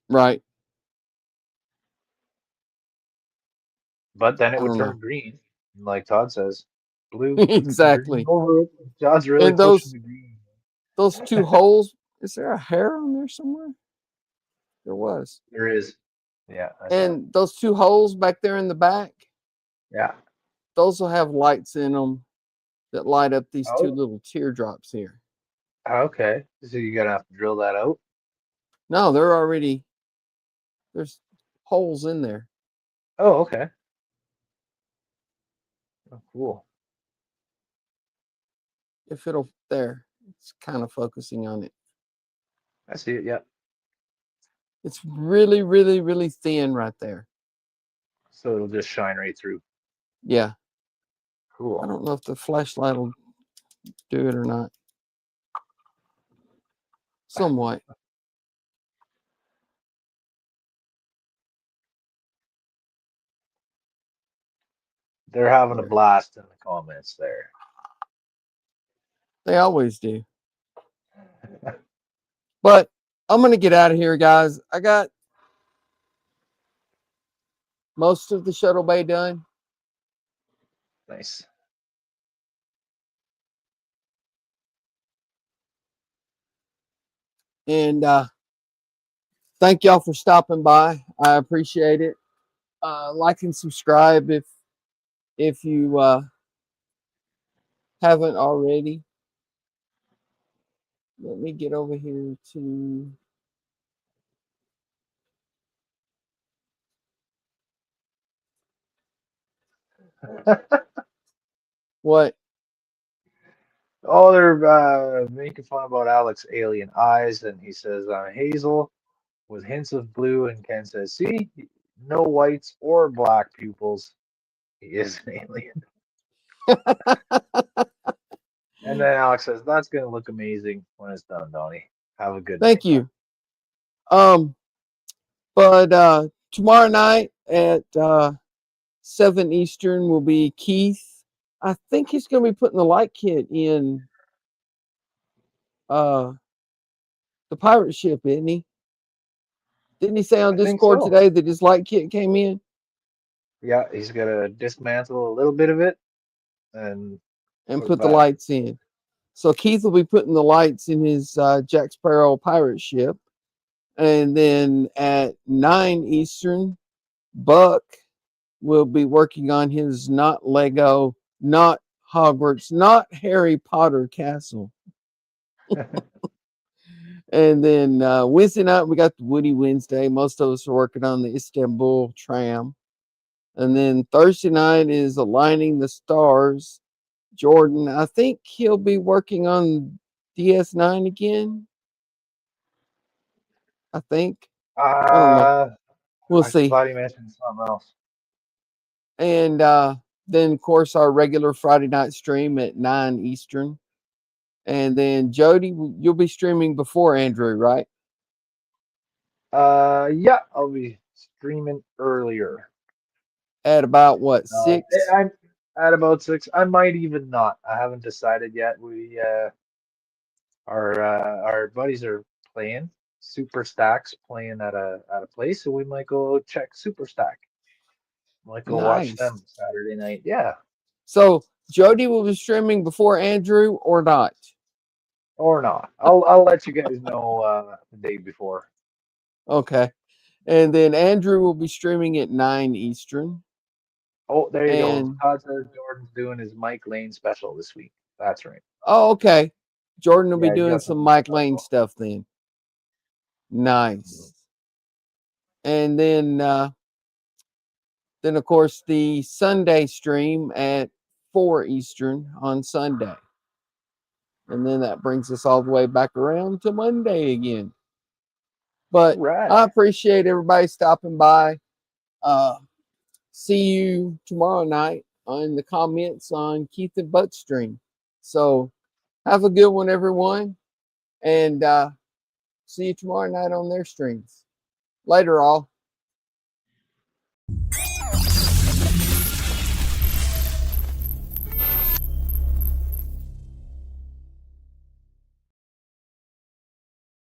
Right. But then it I would don't know. turn green, like Todd says. Blue, green Exactly. over it. Todd's really And pushing the green. those two holes, is there a hair on there somewhere? There was. There is. Yeah. I saw it. And those two holes back there in the back, Yeah. those will have lights in them that light up these two Oh, little teardrops here. Okay, so you're gonna have to drill that out. No, there's holes in there. Oh, okay. Oh, cool. If it'll there, it's kind of focusing on it. I see it. Yeah. It's really, really, really thin right there. So it'll just shine right through. Yeah. I Cool. don't know if the flashlight will do it or not. Somewhat. They're having a There. blast in the comments there. They always do. But I'm going to get out of here, guys. I got most of the shuttle bay done. Nice. And thank y'all for stopping by. I appreciate it. Like and subscribe if you haven't already. Let me get over here to what? Oh, they're making fun about Alex' alien eyes, and he says hazel with hints of blue, and Ken says, "See, no whites or black pupils. He is an alien." And then Alex says, "That's gonna look amazing when it's done, Donnie. Have a good Thank night." you. But tomorrow night at 7 Eastern will be Keith. I think he's going to be putting the light kit in the pirate ship, isn't he? Didn't he say on I think Discord so. today that his light kit came in? Yeah, he's gonna dismantle a little bit of it and And put it put the back. lights in. So Keith will be putting the lights in his Jack Sparrow pirate ship. And then at 9 Eastern, Buck will be working on his not Lego, not Hogwarts, not Harry Potter castle. And then Wednesday night, we got the Woody Wednesday. Most of us are working on the Istanbul tram. And then Thursday night is Aligning the Stars. Jordan, I think he'll be working on DS9 again. I think. I don't know. We'll I see. thought he mentioned something else. And then, of course, our regular Friday night stream at 9 Eastern. And then, Jody, you'll be streaming before Andrew, right? Yeah, I'll be streaming earlier. At about what, 6? I'm at about 6. I might even not. I haven't decided yet. Our buddies are playing Super Stacks, playing at a place, so we might go check Super Stack. Might go watch Nice. them Saturday night. Yeah, So, Jody will be streaming before Andrew or not? or not. I'll let you guys know the day before. Okay. And then Andrew will be streaming at 9 Eastern. Oh, there you go. And Todd says Jordan's doing his Mike Lane special this week. That's right. oh, okay. Jordan will be Yeah, doing Justin some Mike special. Lane stuff then. Nice. And then of course the Sunday stream at 4 Eastern on Sunday. And then that brings us all the way back around to Monday again. But Right. I appreciate everybody stopping by. See you tomorrow night on the comments on Keith and Buck's stream. So have a good one, everyone. And see you tomorrow night on their streams. Later, all.